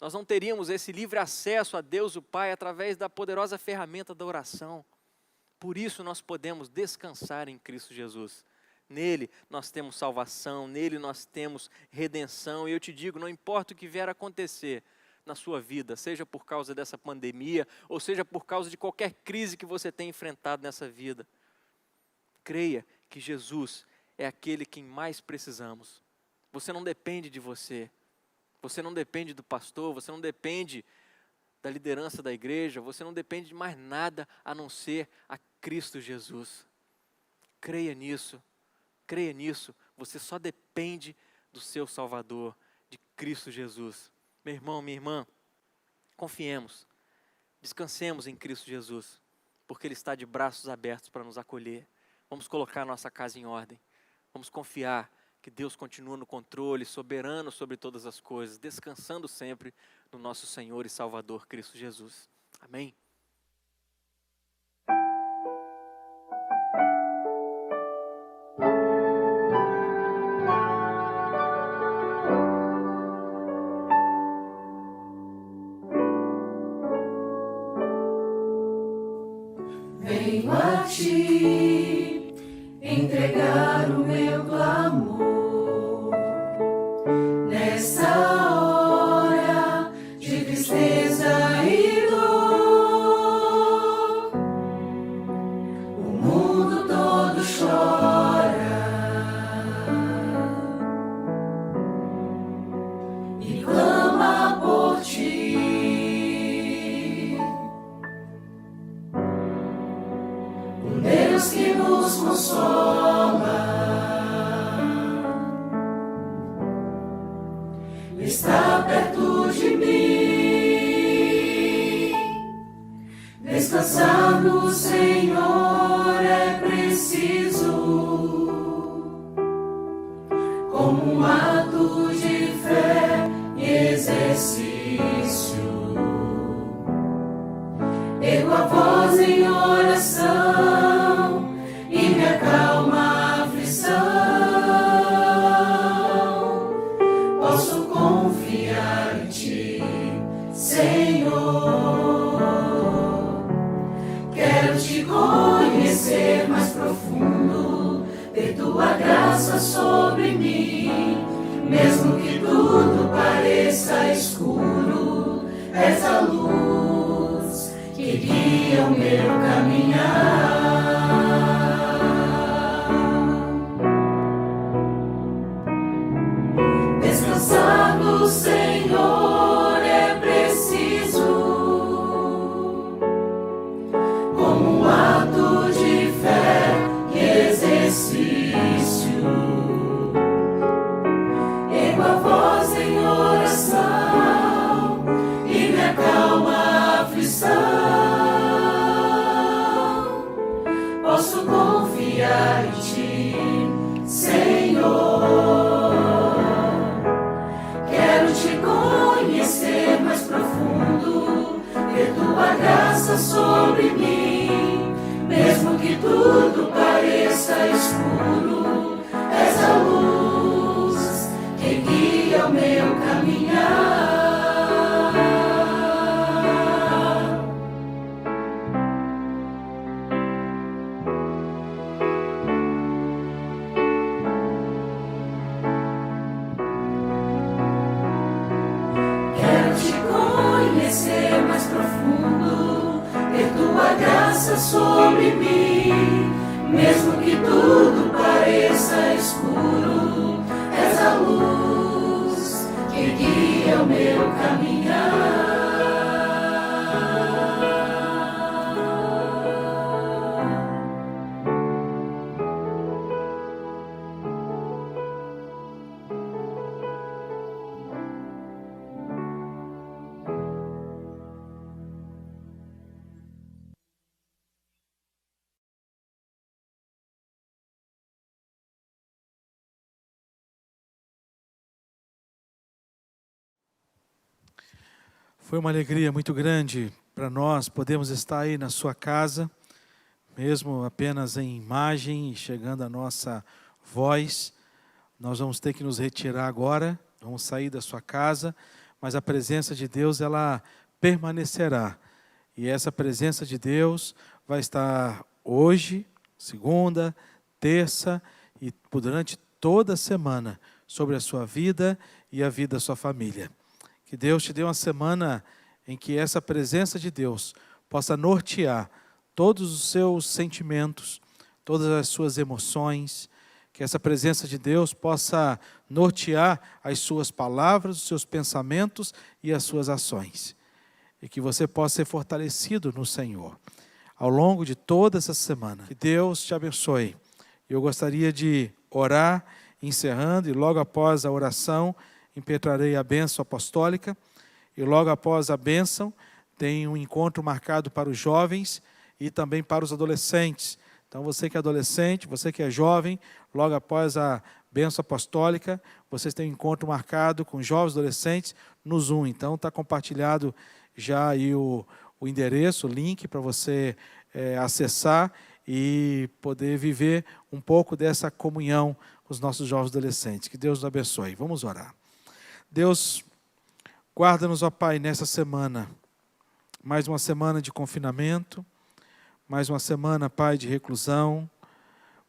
[SPEAKER 7] nós não teríamos esse livre acesso a Deus o Pai através da poderosa ferramenta da oração. Por isso nós podemos descansar em Cristo Jesus. Nele nós temos salvação, nele nós temos redenção, e eu te digo, não importa o que vier a acontecer na sua vida, seja por causa dessa pandemia, ou seja por causa de qualquer crise que você tenha enfrentado nessa vida, creia que Jesus é aquele quem mais precisamos. Você não depende de você, você não depende do pastor, você não depende da liderança da igreja, você não depende de mais nada a não ser a Cristo Jesus. Creia nisso, você só depende do seu Salvador, de Cristo Jesus. Meu irmão, minha irmã, confiemos, descansemos em Cristo Jesus, porque Ele está de braços abertos para nos acolher. Vamos colocar a nossa casa em ordem, vamos confiar que Deus continua no controle, soberano sobre todas as coisas, descansando sempre no nosso Senhor e Salvador Cristo Jesus. Amém?
[SPEAKER 4] Venho a ti entregar o meu clamor nessa hora de tristeza e dor. O mundo todo chora e clama por ti. Deus que nos consola está perto de mim. Descansar no Senhor é preciso, como um ato de fé e exercício. Ergo a voz em oração e me acalma a aflição. Posso confiar em ti, Senhor. Quero te conhecer mais profundo, ter tua graça sobre mim. Mesmo que tudo pareça escuro, és a luz que guia o meu caminhar. Descansar no Senhor é preciso, como um ato de fé e exercício. Ergo a voz em oração e me acalma a aflição. Posso confiar em ti, Senhor. Quero te conhecer mais profundamente. sobre mim, mesmo que tudo pareça escuro, és a luz que guia o meu caminhar. Quero te conhecer mais profundo, ter tua graça sobre mim, mesmo que tudo pareça escuro, és a luz que guia o meu caminhar.
[SPEAKER 6] Foi uma alegria muito grande para nós podermos estar aí na sua casa, mesmo apenas em imagem e chegando a nossa voz. Nós vamos ter que nos retirar agora, vamos sair da sua casa, mas a presença de Deus, ela permanecerá. E essa presença de Deus vai estar hoje, segunda, terça e durante toda a semana sobre a sua vida e a vida da sua família. Que Deus te dê uma semana em que essa presença de Deus possa nortear todos os seus sentimentos, todas as suas emoções, que essa presença de Deus possa nortear as suas palavras, os seus pensamentos e as suas ações. E que você possa ser fortalecido no Senhor ao longo de toda essa semana. Que Deus te abençoe. Eu gostaria de orar, encerrando, e logo após a oração, impetrarei a bênção apostólica, e logo após a bênção, tem um encontro marcado para os jovens e também para os adolescentes. Então, você que é adolescente, você que é jovem, logo após a bênção apostólica, vocês têm um encontro marcado com jovens adolescentes no Zoom. Então, está compartilhado já aí o endereço, o link para você acessar e poder viver um pouco dessa comunhão com os nossos jovens adolescentes. Que Deus nos abençoe. Vamos orar. Deus, guarda-nos, ó Pai, nessa semana. Mais uma semana de confinamento, mais uma semana, Pai, de reclusão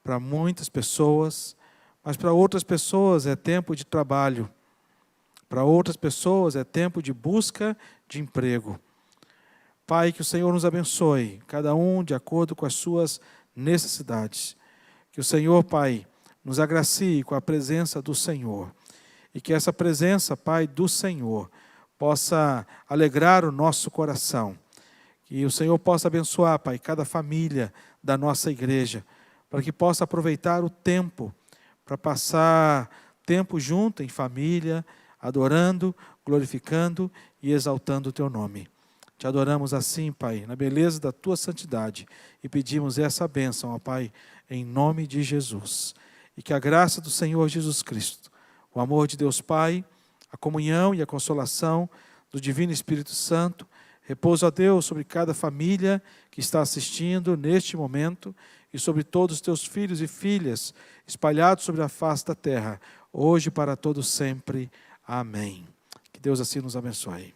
[SPEAKER 6] para muitas pessoas, mas para outras pessoas é tempo de trabalho, para outras pessoas é tempo de busca de emprego. Pai, que o Senhor nos abençoe, cada um de acordo com as suas necessidades. Que o Senhor, Pai, nos agracie com a presença do Senhor. E que essa presença, Pai, do Senhor, possa alegrar o nosso coração. Que o Senhor possa abençoar, Pai, cada família da nossa igreja, para que possa aproveitar o tempo, para passar tempo junto em família, adorando, glorificando e exaltando o Teu nome. Te adoramos assim, Pai, na beleza da Tua santidade, e pedimos essa bênção, ó Pai, em nome de Jesus. E que a graça do Senhor Jesus Cristo, o amor de Deus Pai, a comunhão e a consolação do Divino Espírito Santo, repouso a Deus sobre cada família que está assistindo neste momento e sobre todos os teus filhos e filhas espalhados sobre a face da terra, hoje e para todos sempre. Amém. Que Deus assim nos abençoe.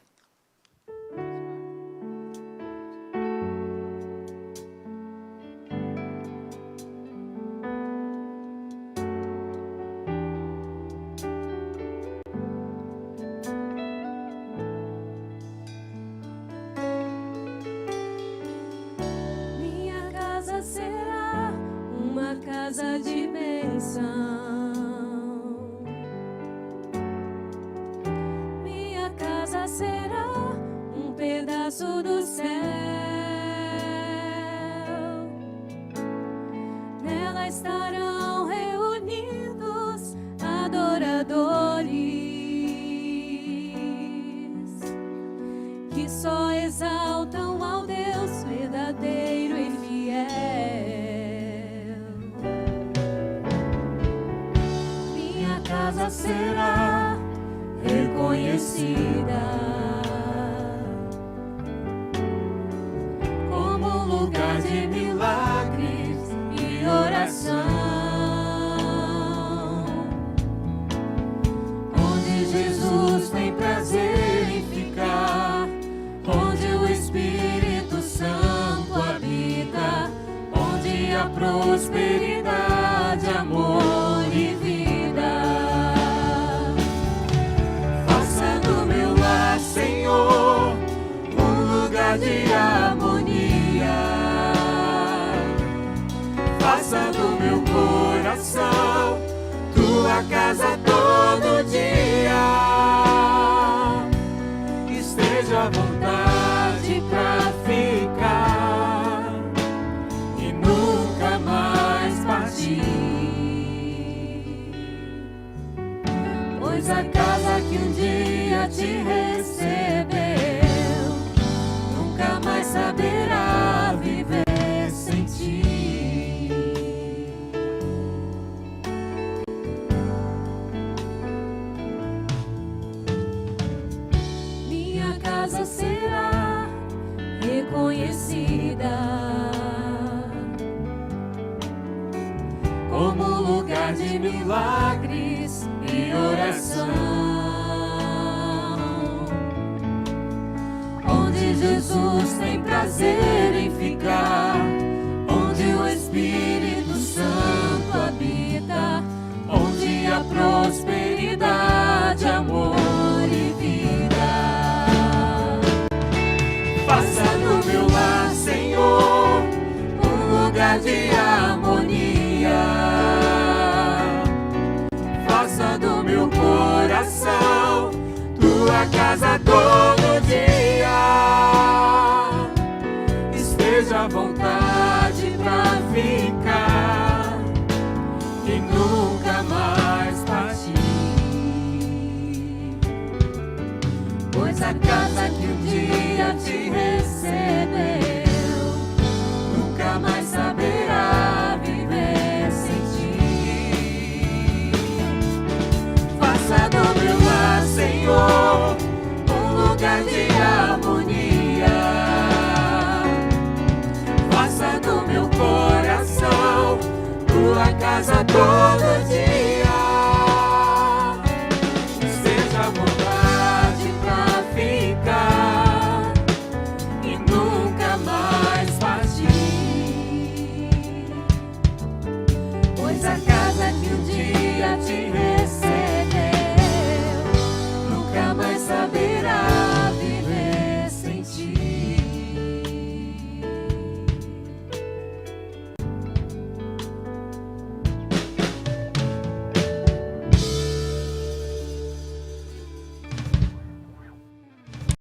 [SPEAKER 4] Será uma casa de bênção. Minha casa será um pedaço do céu. Nela estarão reunidos adoradores que só exaltam ao Deus verdadeiro e fiel. Minha casa será reconhecida como
[SPEAKER 1] lugar de harmonia. Faça do meu coração tua casa todo dia. Esteja à vontade pra ficar e nunca mais partir. Pois a casa que um dia te recebeu nunca mais saberá viver sem ti. Minha casa será reconhecida como lugar de milagres e oração, onde Jesus tem prazer em ficar, onde o Espírito Santo habita, onde há prosperidade, amor e vida. Faça do meu lar, Senhor, um lugar de harmonia. Faça do meu coração tua casa todo dia. Esteja à vontade pra ficar e nunca mais partir. Pois a casa